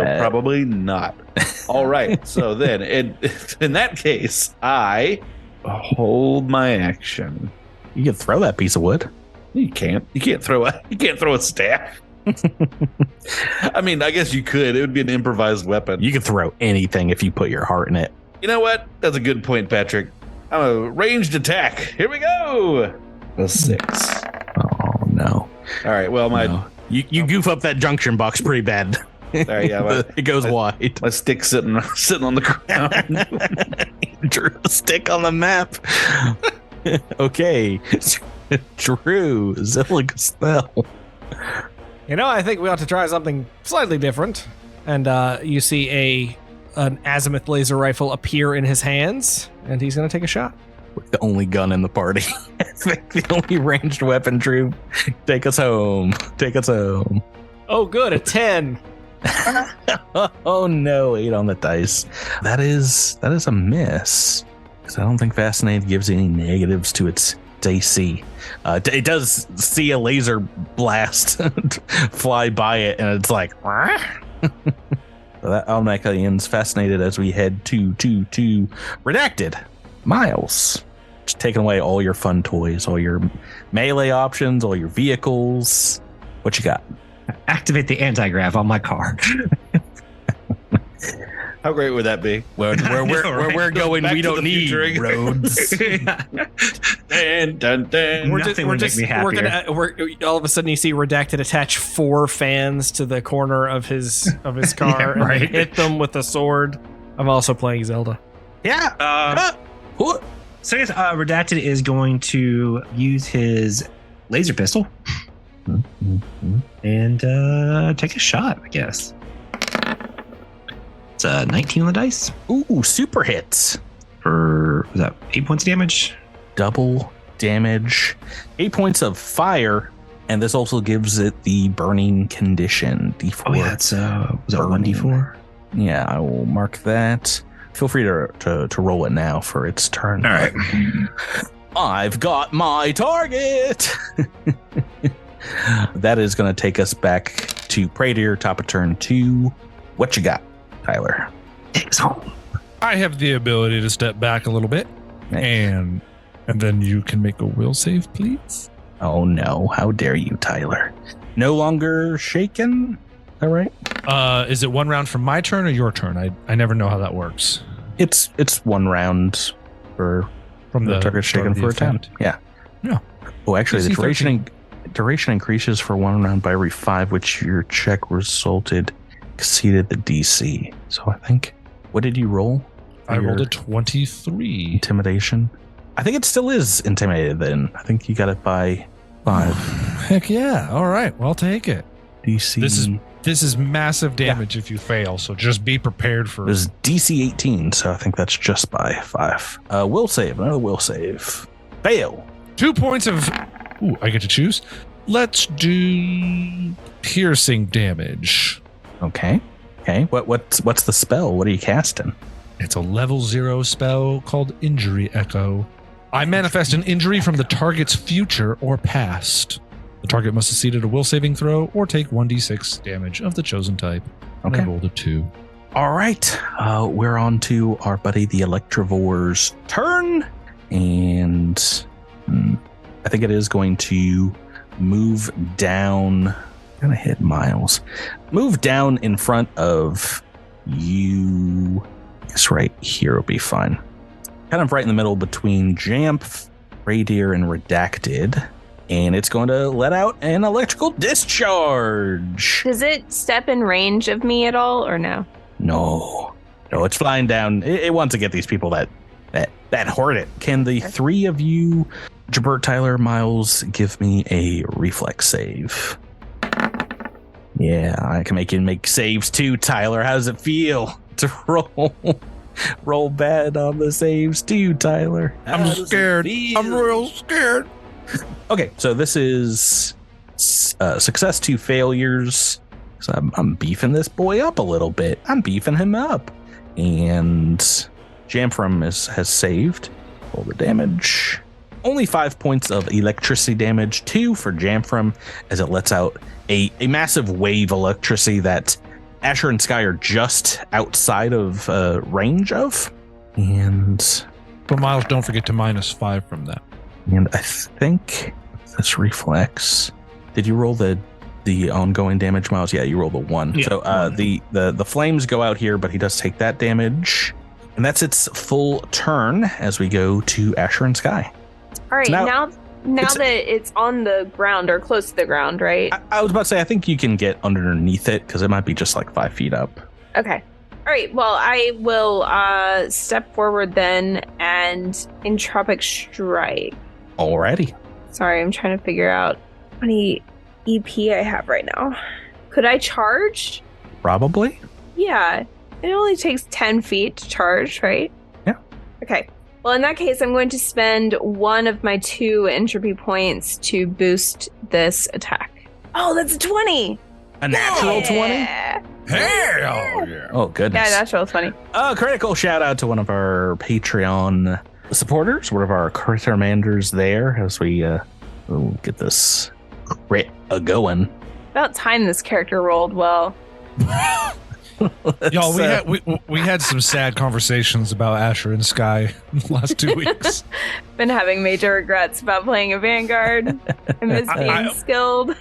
G: All right. So then, in that case, I hold my action.
B: You can throw that piece of wood.
G: You can't. You can't throw a staff. I mean, I guess you could. It would be an improvised weapon.
B: You can throw anything if you put your heart in it.
G: You know what? That's a good point, Patrick. I'm a ranged attack. Here we go. A 6.
B: Oh no!
G: All right. Well,
B: you goof up that junction box pretty bad.
G: There, yeah,
B: it goes wide.
G: My stick's sitting on the ground.
B: Drew a stick on the map. Okay, Drew, Zillig spell.
F: I think we ought to try something slightly different. And you see an azimuth laser rifle appear in his hands, and he's going to take a shot.
B: The only gun in the party. The only ranged weapon, Drew. Take us home.
F: Oh, good, a 10.
B: Oh no, 8 on the dice. That is a miss. Because I don't think Fascinated gives any negatives to its AC. It does see a laser blast fly by it, and it's like, so that automatically ends Fascinated as we head to Redacted. Miles, just taking away all your fun toys, all your melee options, all your vehicles. What you got?
H: Activate the anti-grav on my car.
G: How great would that be?
B: Where we're going,
G: Back
B: we
G: to
B: don't
G: the
B: need
G: future.
B: roads.
G: Dun, dun, dun.
H: Nothing would make me happier.
F: All of a sudden you see Redacted attach 4 fans to the corner of his car
H: Yeah, right.
F: and hit them with a sword. I'm also playing Zelda.
H: Yeah. So I guess Redacted is going to use his laser pistol and take a shot, I guess. It's 19 on the dice.
B: Ooh, super hits.
H: For, was that 8 points of damage?
B: Double damage. 8 points of fire. And this also gives it the burning condition. D4.
H: Oh, yeah, it's, was that 1d4?
B: Yeah, I will mark that. Feel free to roll it now for its turn.
H: All right.
B: I've got my target. That is going to take us back to Praetor, top of turn 2. What you got, Tyler?
E: Take us home.
C: I have the ability to step back a little bit, and then you can make a will save, please.
B: Oh no, how dare you, Tyler. No longer shaken? All right.
C: Is it one round from my turn or your turn? I never know how that works.
B: It's 1 round for
C: From
B: the
C: the
B: target
C: start
B: shaken
C: of the
B: for
C: effect.
B: attempt. Yeah.
C: Yeah.
B: Oh, actually, the
C: DC
B: duration increases for 1 round by every 5, which your check resulted exceeded the DC. So I think, what did you roll?
C: I rolled a 23.
B: Intimidation. I think it still is intimidated then. I think you got it by 5.
C: Heck yeah. All right. Well, I'll take it.
B: DC.
C: This is massive damage if you fail, so just be prepared for
B: It was DC 18, so I think that's just by 5. Will save. Another will save. Fail.
C: 2 points of... Ooh, I get to choose. Let's do piercing damage.
B: Okay. What's the spell? What are you casting?
C: It's a level 0 spell called Injury Echo. I manifest an injury from the target's future or past. The target must succeed at a will saving throw or take 1d6 damage of the chosen type. And
B: Okay.
C: I rolled a 2.
B: All right. We're on to our buddy the Electrovore's turn. And I think it is going to move down. I'm going to hit Miles. Move down in front of you. I guess right here will be fine. Kind of right in the middle between Jamf, Radier, and Redacted. And it's going to let out an electrical discharge.
D: Does it step in range of me at all, or no?
B: No, it's flying down. It wants to get these people that hoard it. Can the 3 of you, Jabert, Tyler, Miles, give me a reflex save? Yeah, I can make you make saves too, Tyler. How does it feel to roll bad on the saves too, Tyler?
C: I'm scared. I'm real scared.
B: Okay, so this is success 2 failures. So I'm beefing this boy up a little bit. I'm beefing him up. And Jamfram has saved. Roll the damage. Only 5 points of electricity damage. 2 for Jamfram as it lets out a massive wave of electricity that Asher and Sky are just outside of range of. And
C: But Miles, don't forget to -5 from that.
B: I think this reflex. Did you roll the ongoing damage, Miles? Yeah, you rolled the 1.
E: Yeah.
B: So the flames go out here, but he does take that damage. And that's its full turn as we go to Asher and Sky.
D: All right,
B: So
D: now that it's on the ground or close to the ground, right?
B: I was about to say, I think you can get underneath it because it might be just like 5 feet up.
D: Okay. All right. Well, I will step forward then and entropic strike.
B: Alrighty.
D: Sorry, I'm trying to figure out how many EP I have right now. Could I charge?
B: Probably.
D: Yeah. It only takes 10 feet to charge, right?
B: Yeah.
D: Okay. Well, in that case, I'm going to spend 1 of my 2 entropy points to boost this attack. Oh, that's a 20.
B: A natural 20?
D: Yeah.
C: Hell yeah.
B: Oh, goodness.
D: Yeah, natural 20.
B: Critical shout out to one of our Patreon supporters, one of our Crittermanders there as we we'll get this crit going.
D: About time this character rolled well.
C: Y'all, we had some sad conversations about Asher and Sky in the last 2 weeks.
D: Been having major regrets about playing a Vanguard. I miss being skilled.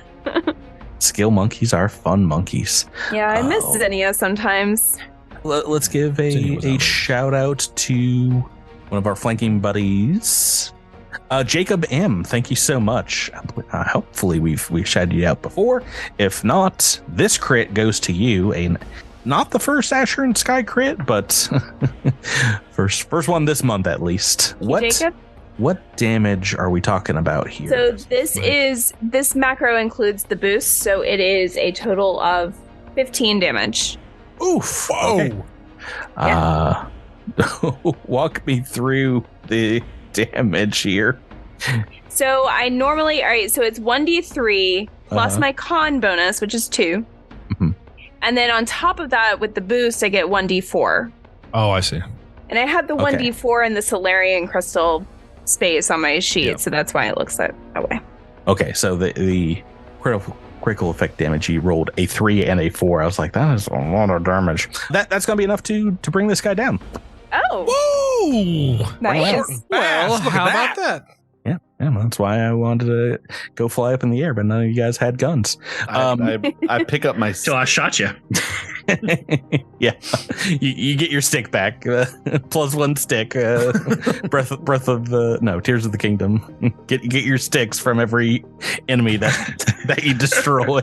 B: Skill monkeys are fun monkeys.
D: Yeah, I miss Zinnia sometimes.
B: Let's give
C: Zinnia was
B: a
C: out.
B: shout out to one of our flanking buddies, Jacob M. Thank you so much. Hopefully we've shouted you out before. If not, this crit goes to you. And not the first Asher and Sky crit, but first one this month at least.
D: Jacob?
B: What damage are we talking about here?
D: So this macro includes the boost, so it is a total of 15 damage.
B: Oof.
C: Whoa.
B: Okay. Walk me through the damage here.
D: So I normally, all right, so it's 1d3 plus my con bonus, which is 2.
B: Mhm.
D: And then on top of that, with the boost, I get 1d4.
C: Oh, I see.
D: And I had the
B: Okay.
D: 1d4 in the Solarian crystal space on my sheet,
C: Yep.
D: so that's why it looks that way.
B: Okay, so the critical effect damage. He rolled a 3 and a 4. I was like, that is a lot of damage. That's going to be enough to bring this guy down.
D: Oh,
C: Woo!
D: nice.
F: Well,
C: Look at
F: how
C: that.
F: about that?
B: Yeah, well, that's why I wanted to go fly up in the air, but none of you guys had guns.
G: I pick up my
E: So I shot you.
B: Yeah, you get your stick back. Plus 1 stick. Tears of the Kingdom. Get your sticks from every enemy that you destroy.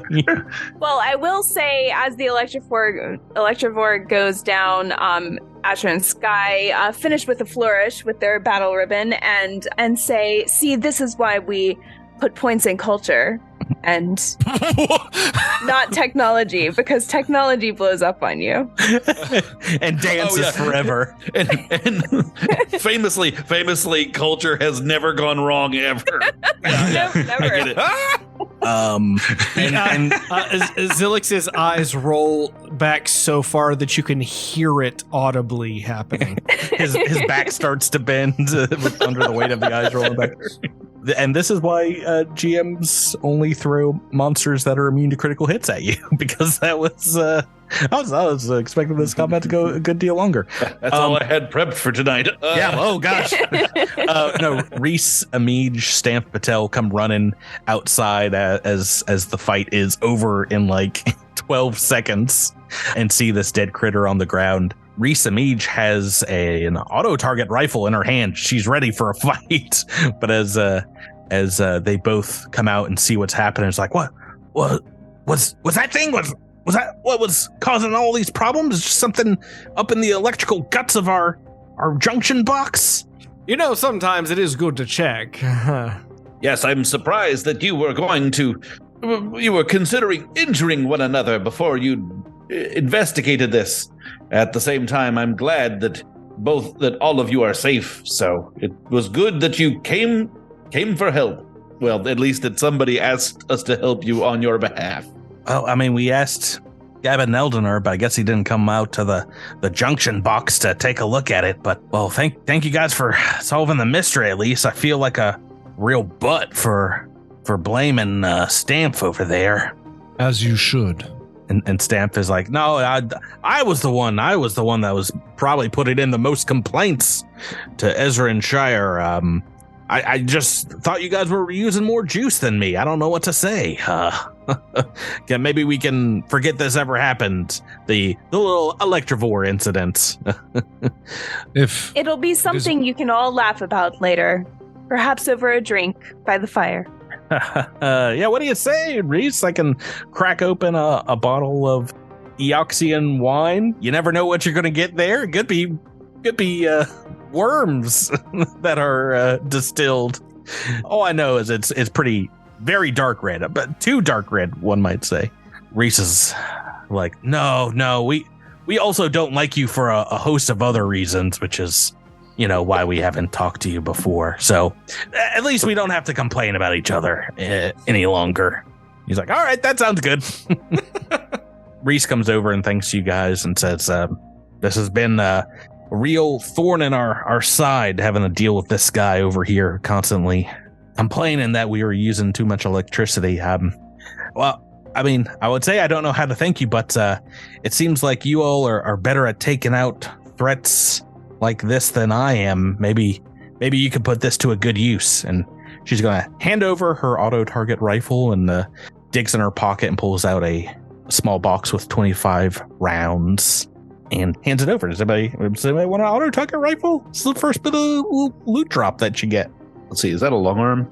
D: Well, I will say, as the electrovore goes down, Asher and Sky finish with a flourish with their battle ribbon and say, "See, this is why we put points in culture and not technology, because technology blows up on you."
B: And dances forever.
G: and famously, culture has never gone wrong ever.
D: No, never.
G: I get it.
F: Zilix's eyes roll back so far that you can hear it audibly happening.
B: his back starts to bend under the weight of the eyes rolling back. And this is why GMs only throw monsters that are immune to critical hits at you, because that was I was expecting this combat to go a good deal longer.
G: That's all I had prepped for tonight.
B: Yeah. Oh gosh. No. Reese, Amij, Stamp, Patel come running outside as the fight is over in like 12 seconds, and see this dead critter on the ground. Reese Amij has an auto target rifle in her hand. She's ready for a fight. But as they both come out and see what's happening, it's like, what was that thing? Was that what was causing all these problems? Just something up in the electrical guts of our junction box?
F: You know, sometimes it is good to check.
G: Yes, I'm surprised that you were considering injuring one another before you investigated this. At the same time, I'm glad that all of you are safe. So it was good that you came for help. Well, at least that somebody asked us to help you on your behalf.
B: Well, I mean, we asked Gavin Eldener, but I guess he didn't come out to the junction box to take a look at it. But, well, thank you guys for solving the mystery, at least. I feel like a real butt for blaming Stamp over there.
C: As you should.
B: And Stamp is like, no, I was the one. I was the one that was probably putting in the most complaints to Ezra and Shire. I just thought you guys were using more juice than me. I don't know what to say. Yeah, maybe we can forget this ever happened. The little electrovore incident.
C: If
D: It'll be something you can all laugh about later, perhaps over a drink by the fire.
B: Yeah, what do you say, Reese? I can crack open a bottle of Eoxian wine. You never know what you're going to get there. It could be worms that are distilled. All I know is it's pretty very dark red, but too dark red, one might say. Reese is like, no, we also don't like you for a host of other reasons, which is, you know, why we haven't talked to you before. So at least we don't have to complain about each other any longer. He's like, all right, that sounds good. Reese comes over and thanks you guys and says, this has been a real thorn in our side, having to deal with this guy over here constantly complaining that we were using too much electricity. Well, I mean, I would say I don't know how to thank you, but it seems like you all are better at taking out threats like this than I am. Maybe you could put this to a good use. And she's going to hand over her auto target rifle and digs in her pocket and pulls out a small box with 25 rounds and hands it over. Does anybody want an auto target rifle? It's the first bit of loot drop that you get.
G: Let's see, is that a long arm?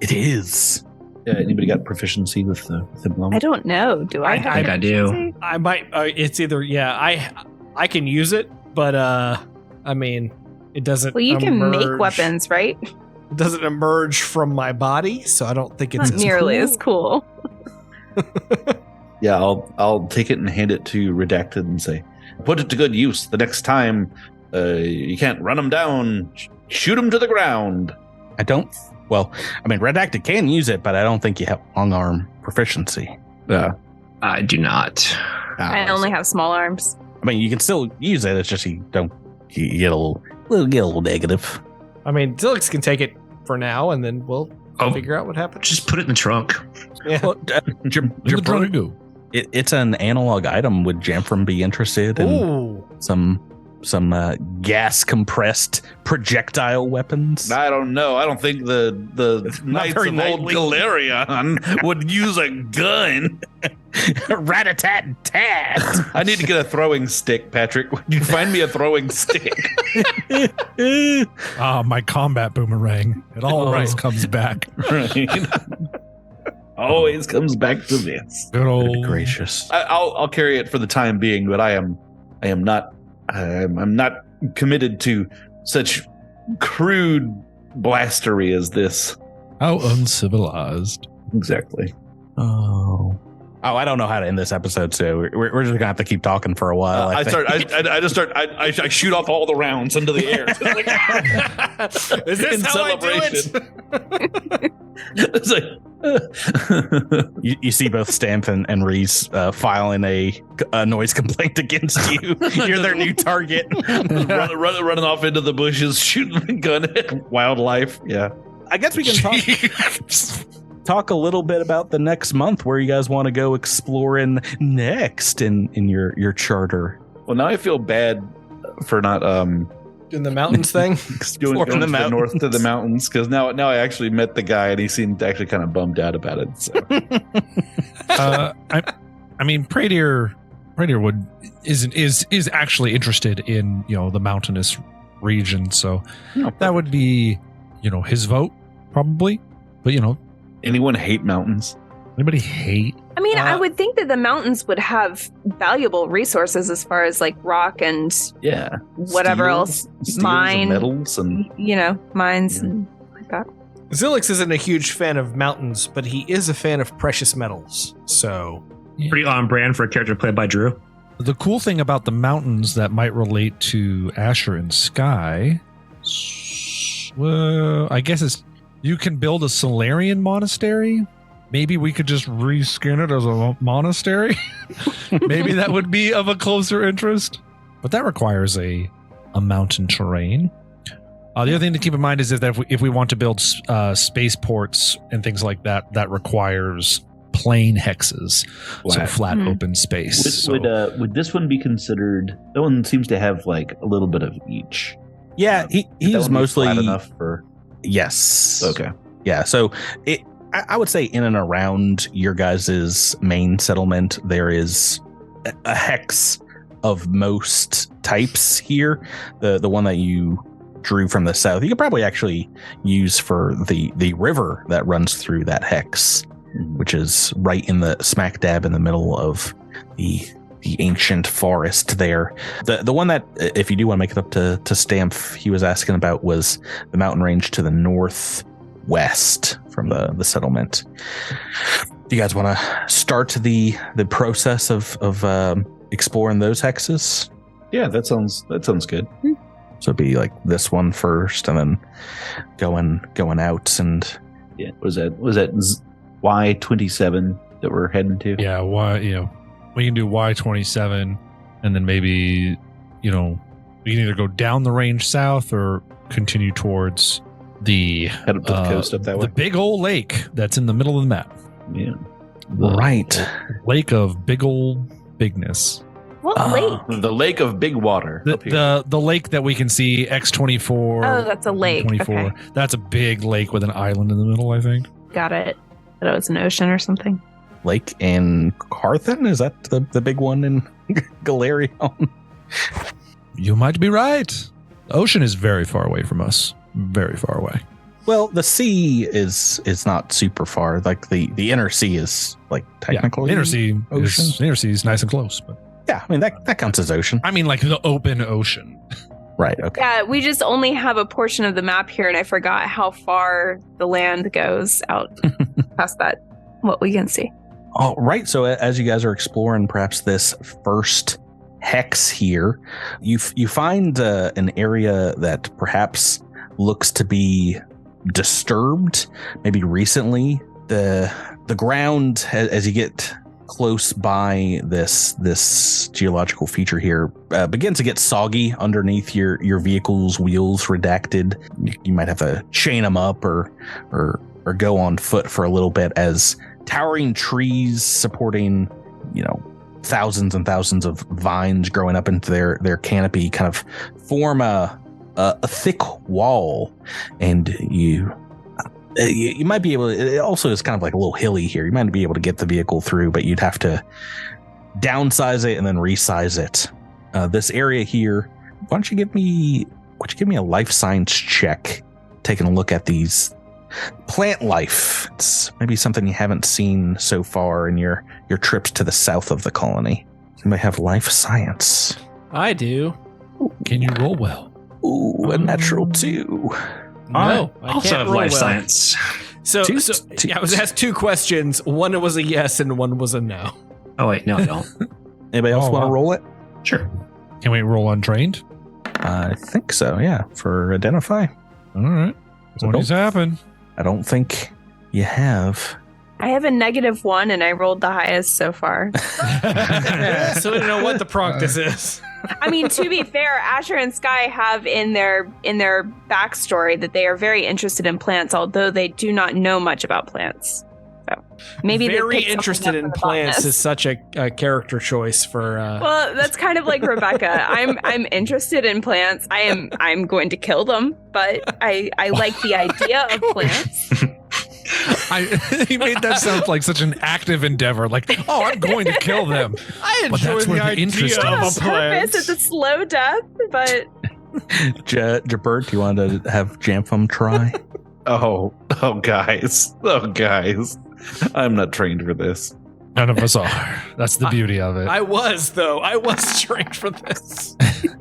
B: It is.
G: Yeah, anybody got proficiency with the long
D: I don't know. Do I?
E: I think I do.
F: I might. It's either I can use it, but I mean, it doesn't.
D: Well, you can make
F: emerge-
D: weapons, right?
F: It doesn't emerge from my body, so I don't think it's
D: Not nearly as cool.
G: Yeah, I'll take it and hand it to Redacted and say, put it to good use. The next time you can't run them down, shoot them to the ground.
B: I mean, Redacted can use it, but I don't think you have long arm proficiency.
G: Yeah.
E: I do not.
D: I only have small arms.
B: I mean, you can still use it. It's just you get a little negative.
F: I mean, Zilix can take it for now, and then we'll
E: Oh,
F: figure out what happens.
E: just put it in the trunk.
F: Yeah.
B: Well,
C: Dragu.
B: it's an analog item. Would Jamfram be interested in
F: Ooh.
B: some gas compressed projectile weapons?
G: I don't know. I don't think the Knights
B: very
G: of old
B: knightly.
G: Galarian would use a gun.
B: Rat-a-tat-tat.
G: I need to get a throwing stick, Patrick. Would you find me a throwing stick?
C: My combat boomerang. It always comes back.
G: Right. Always comes back to this.
C: Good old
B: Gracious.
G: I'll carry it for the time being, but I'm not committed to such crude blastery as this.
C: How uncivilized.
G: Exactly.
B: Oh, I don't know how to end this episode, so we're just gonna have to keep talking for a while. I
G: shoot off all the rounds into the air.
F: Is this
G: In
F: how I do it?
G: It's like
B: you see both Stamp and Reese filing a noise complaint against you. You're their new target.
G: running off into the bushes, shooting the gun at wildlife. Yeah.
B: I guess we can talk a little bit about the next month, where you guys want to go exploring next in your charter.
G: Well, now I feel bad for not
F: In the mountains thing?
G: going
B: Exploring
G: to
B: the
G: the north to the
B: mountains.
G: mountains, because now I actually met the guy and he seemed actually kind of bummed out about it. So.
C: I mean, Pradier is actually interested in the mountainous region, so that would be his vote probably. But
G: Anyone hate mountains?
C: anybody hate?
D: I mean, I would think that the mountains would have valuable resources as far as like rock and
G: Yeah.
D: whatever else, mine,
G: and metals, and
D: mines and like that.
F: Zilix isn't a huge fan of mountains, but he is a fan of precious metals. So
E: Pretty on brand for a character played by Drew.
C: The cool thing about the mountains that might relate to Asher and Sky, well, I guess is you can build a Solarian monastery. Maybe we could just reskin it as a monastery. Maybe that would be of a closer interest. But that requires a mountain terrain. The other thing to keep in mind is that if we want to build spaceports and things like that, that requires plain hexes, so flat open space.
G: Would this one be considered? That one seems to have like a little bit of each.
B: Yeah, he's mostly
G: flat enough for.
B: Yes.
G: Okay.
B: Yeah. So I would say in and around your guys' main settlement, there is a hex of most types here. The one that you drew from the south, you could probably actually use for the river that runs through that hex, which is right in the smack dab in the middle of the ancient forest there. The one that, if you do want to make it up to Stamp, he was asking about was the mountain range to the northwest from the settlement. Do you guys want to start the process of exploring those hexes?
G: Yeah, that sounds good.
B: So it'd be like this one first, and then going out, and
G: was that Y27 that we're heading to?
C: Yeah, we can do Y27, and then maybe we can either go down the range south or continue towards the
G: Head up to the coast up that way.
C: the big old lake that's in the middle of the map.
G: Yeah.
B: right.
C: Lake of big old bigness.
D: What lake?
G: The lake of big water. up here.
C: The lake that we can see X24.
D: Oh, that's a lake.
C: 24.
D: Okay.
C: That's a big lake with an island in the middle, I think.
D: Got it. I thought it was an ocean or something.
B: Lake in Carthen? Is that the big one in Galarian?
C: You might be right. The ocean is very far away from us. Very far away.
B: Well, the sea is not super far. Like the inner sea is like technically
C: Inner sea
B: ocean.
C: is nice and close, but
B: Yeah, I mean that counts as ocean.
C: I mean like the open ocean.
B: Right. Okay.
D: Yeah, we just only have a portion of the map here, and I forgot how far the land goes out past that, what we can see.
B: All right. So as you guys are exploring perhaps this first hex here, you find an area that perhaps looks to be disturbed, maybe recently. The ground, as you get close by this geological feature here, begins to get soggy underneath your vehicle's wheels. Redacted. You might have to chain them up or go on foot for a little bit as towering trees supporting, thousands and thousands of vines growing up into their canopy kind of form a thick wall, and you might be able to, it also is kind of like a little hilly here. You might be able to get the vehicle through, but you'd have to downsize it and then resize it. This area here, why don't you give me a life science check, taking a look at these plant life. It's maybe something you haven't seen so far in your trips to the south of the colony. You may have life science.
F: I do.
C: Can you roll well?
B: Ooh, a natural 2.
F: No, I
E: also
F: can't
E: have
F: roll
E: life
F: well.
E: science.
F: So I was asked 2 questions. One was a yes and one was a no.
E: Oh wait, no, I don't.
B: Anybody else want to
C: wow.
B: roll it?
E: Sure.
C: Can we roll untrained?
B: I think so, yeah, for identify.
C: All right.
B: So
C: What has happened?
B: I don't think you have.
D: I have a -1 and I rolled the highest so far.
F: So we don't know what the practice is.
D: I mean, to be fair, Asher and Sky have in their backstory that they are very interested in plants, although they do not know much about plants. So maybe they
F: Very
D: picked something
F: interested
D: up
F: in
D: from the
F: plants
D: botanist.
F: is such a character choice for.
D: Well, that's kind of like Rebecca. I'm interested in plants. I'm going to kill them, but I like the idea of plants.
C: He made that sound like such an active endeavor. Like, oh, I'm going to kill them.
F: I
C: But that's where the interest
F: of
C: is.
F: a
D: Purpose, it's a slow death, but
B: Jabert, do you want to have Jampham try?
G: Oh, guys. I'm not trained for this.
C: None of us are. That's the beauty of it.
F: I was trained for this.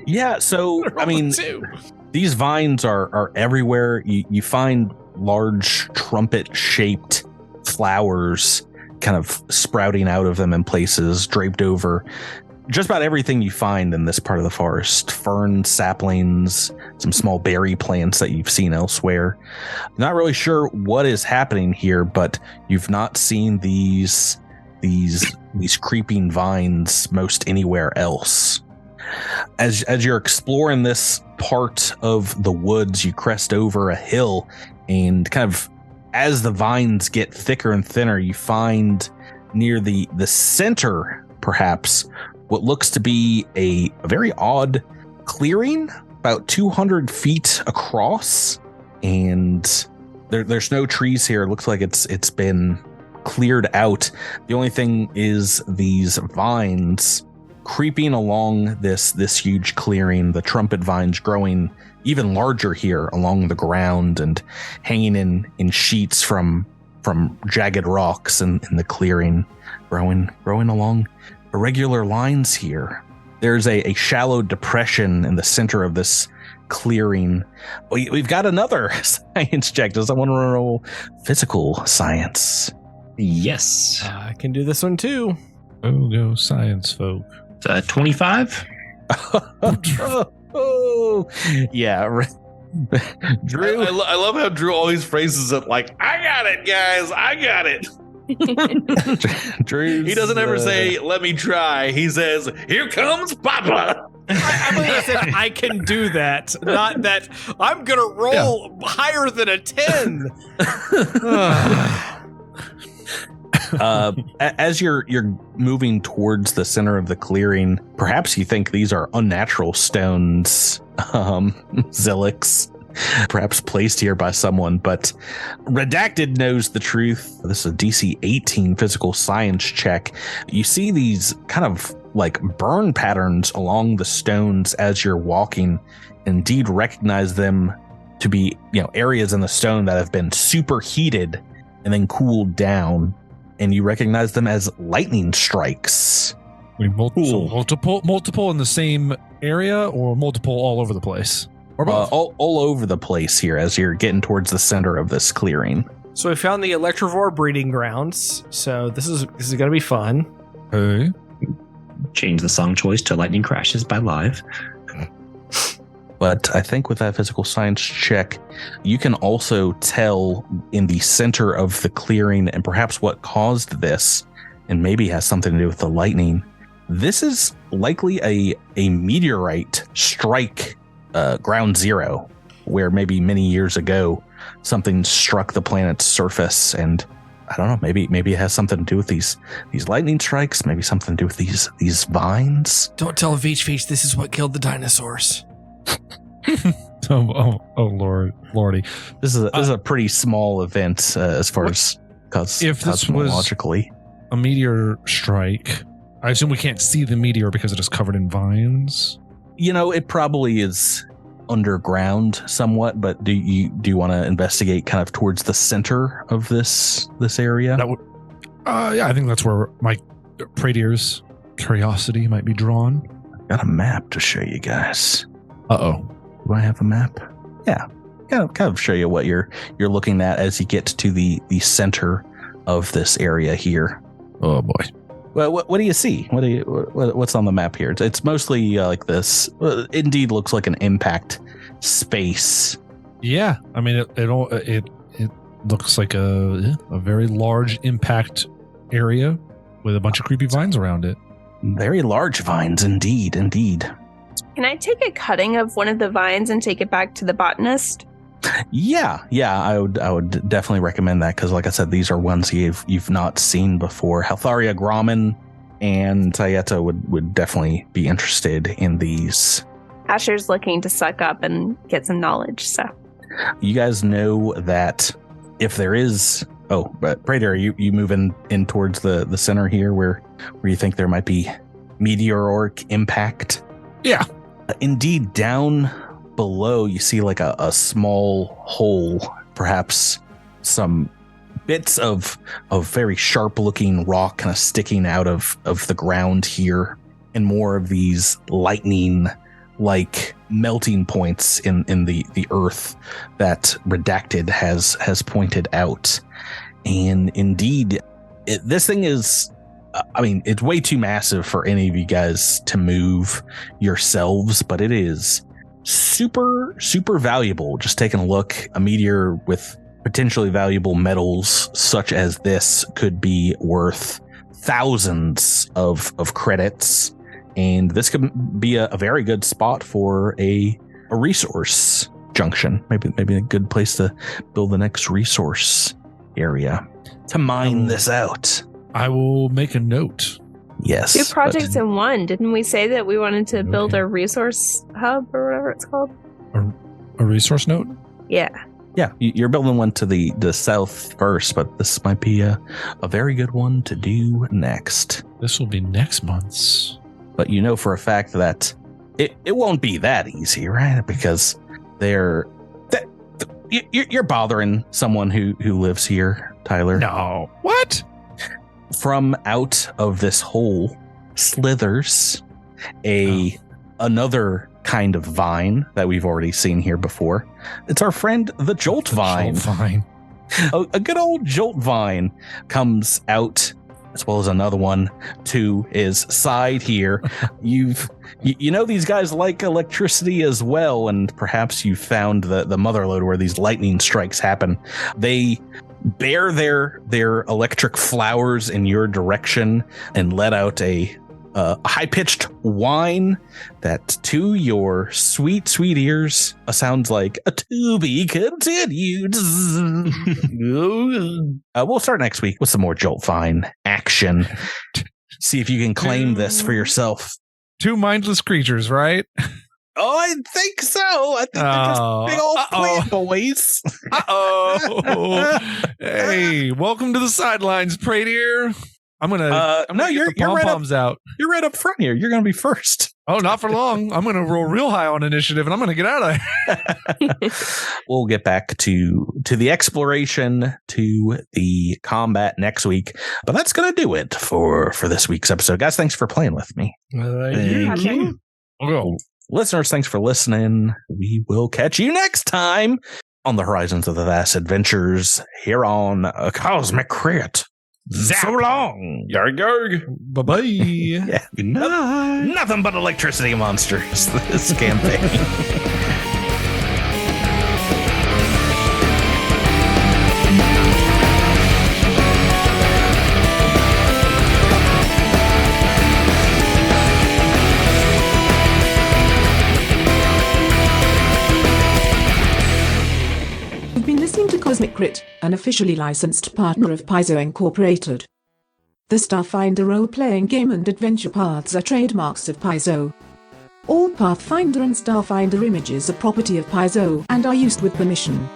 B: Yeah, so, I mean,
F: Too.
B: these vines are everywhere. You find large trumpet-shaped flowers kind of sprouting out of them in places, draped over just about everything you find in this part of the forest. Fern, saplings, some small berry plants that you've seen elsewhere. Not really sure what is happening here, but you've not seen these creeping vines most anywhere else. As you're exploring this part of the woods, you crest over a hill, and kind of as the vines get thicker and thinner, you find near the center, perhaps, what looks to be a very odd clearing, about 200 feet across, and there's no trees here. It looks like it's been cleared out. The only thing is these vines creeping along this huge clearing, the trumpet vines growing even larger here along the ground and hanging in sheets from jagged rocks in the clearing, growing along irregular lines here. There's a shallow depression in the center of this clearing. We've got another science check. Does someone want to roll physical science?
E: Yes.
F: I can do this one too.
C: Oh, go science folk.
E: 25.
B: Oh, yeah. Drew,
G: I love how Drew always phrases it like, I got it, guys. I got it.
B: Drew.
G: He doesn't ever say, let me try. He says, here comes Papa.
F: I believe I said I can do that, not that I'm gonna roll higher than a 10.
B: As you're moving towards the center of the clearing, perhaps you think these are unnatural stones, Zilix, perhaps placed here by someone, but Redacted knows the truth. This is a DC 18 physical science check. You see these kind of like burn patterns along the stones as you're walking. Indeed, recognize them to be, areas in the stone that have been superheated and then cooled down. And you recognize them as lightning strikes.
C: Multiple in the same area, or multiple all over the place, or both?
B: All over the place here as you're getting towards the center of this clearing.
F: So we found the electrovore breeding grounds. So this is going to be fun.
C: Hey.
E: Change the song choice to Lightning Crashes by Live.
B: But I think with that physical science check, you can also tell in the center of the clearing and perhaps what caused this, and maybe has something to do with the lightning. This is likely a meteorite strike ground zero, where maybe many years ago something struck the planet's surface and I don't know. Maybe it has something to do with these lightning strikes. Maybe something to do with these vines.
F: Don't tell Veach this is what killed the dinosaurs.
C: Oh, lordy.
B: This is a pretty small event as far as
C: if this was
B: cosmologically.
C: A meteor strike, I assume we can't see the meteor because it is covered in vines.
B: It probably is underground somewhat, but do you want to investigate kind of towards the center of this area?
C: That would, yeah, I think that's where my Pradier's curiosity might be drawn.
B: I've got a map to show you guys.
C: Uh-oh.
B: Do I have a map? Yeah. Kind of show you what you're looking at as you get to the center of this area here.
C: Oh boy.
B: Well, what do you see? What's on the map here? It's mostly like this. Indeed, looks like an impact space.
C: Yeah, I mean it looks like a very large impact area with a bunch of creepy vines around it.
B: Very large vines, indeed.
D: Can I take a cutting of one of the vines and take it back to the botanist?
B: Yeah, I would definitely recommend that because, like I said, these are ones you've not seen before. Heltharia Grommen and Tayeta would definitely be interested in these.
D: Asher's looking to suck up and get some knowledge, so.
B: You guys know that if there is... Oh, but Prater, you move in towards the center here where you think there might be meteoric impact?
C: Yeah.
B: Indeed, down below you see like a small hole, perhaps some bits of very sharp looking rock kind of sticking out of the ground here, and more of these lightning like melting points in the earth that Redacted has pointed out. And indeed, this thing is, it's way too massive for any of you guys to move yourselves, but it is super, super valuable. Just taking a look, a meteor with potentially valuable metals such as this could be worth thousands of credits. And this could be a very good spot for a resource junction. Maybe a good place to build the next resource area to mine this out.
C: I will make a note.
B: Yes.
D: 2 projects in one. Didn't we say that we wanted to build a resource hub or whatever it's called?
C: A resource note?
D: Yeah.
B: Yeah, you're building one to the south first, but this might be a very good one to do next.
C: This will be next month's.
B: But you know for a fact that it won't be that easy, right? Because you're bothering someone who lives here, Tyler.
C: No. What?
B: From out of this hole slithers another kind of vine that we've already seen here before. It's our friend the Jolt Vine. A good old Jolt Vine comes out, as well as another one to his side here. You know these guys like electricity as well, and perhaps you found the motherlode where these lightning strikes happen. They bear their electric flowers in your direction and let out a high-pitched whine that to your sweet ears sounds like a to be continued. We'll start next week with some more Jolt Vine action. See if you can claim this for yourself.
C: 2 mindless creatures, right?
B: Oh, I think so. I think they're just big old plant boys.
C: Uh-oh. Hey, welcome to the sidelines, Pradier. I'm gonna get the pom-poms out.
B: You're right up front here. You're gonna be first.
C: Oh, not for long. I'm gonna roll real high on initiative, and I'm gonna get out of there.
B: We'll get back to the exploration, to the combat next week. But that's gonna do it for this week's episode, guys. Thanks for playing with me.
C: Thank you.
B: Well, listeners, thanks for listening. We will catch you next time on the Horizons of the Vast Adventures here on Cosmic Crit. So long. Yarg yarg.
C: Bye-bye.
B: Yeah.
C: Good night.
B: Nothing but electricity monsters this campaign.
A: You've been
I: listening to Cosmic Crit, an officially licensed partner of Paizo Incorporated. The Starfinder role-playing game and adventure paths are trademarks of Paizo. All Pathfinder and Starfinder images are property of Paizo and are used with permission.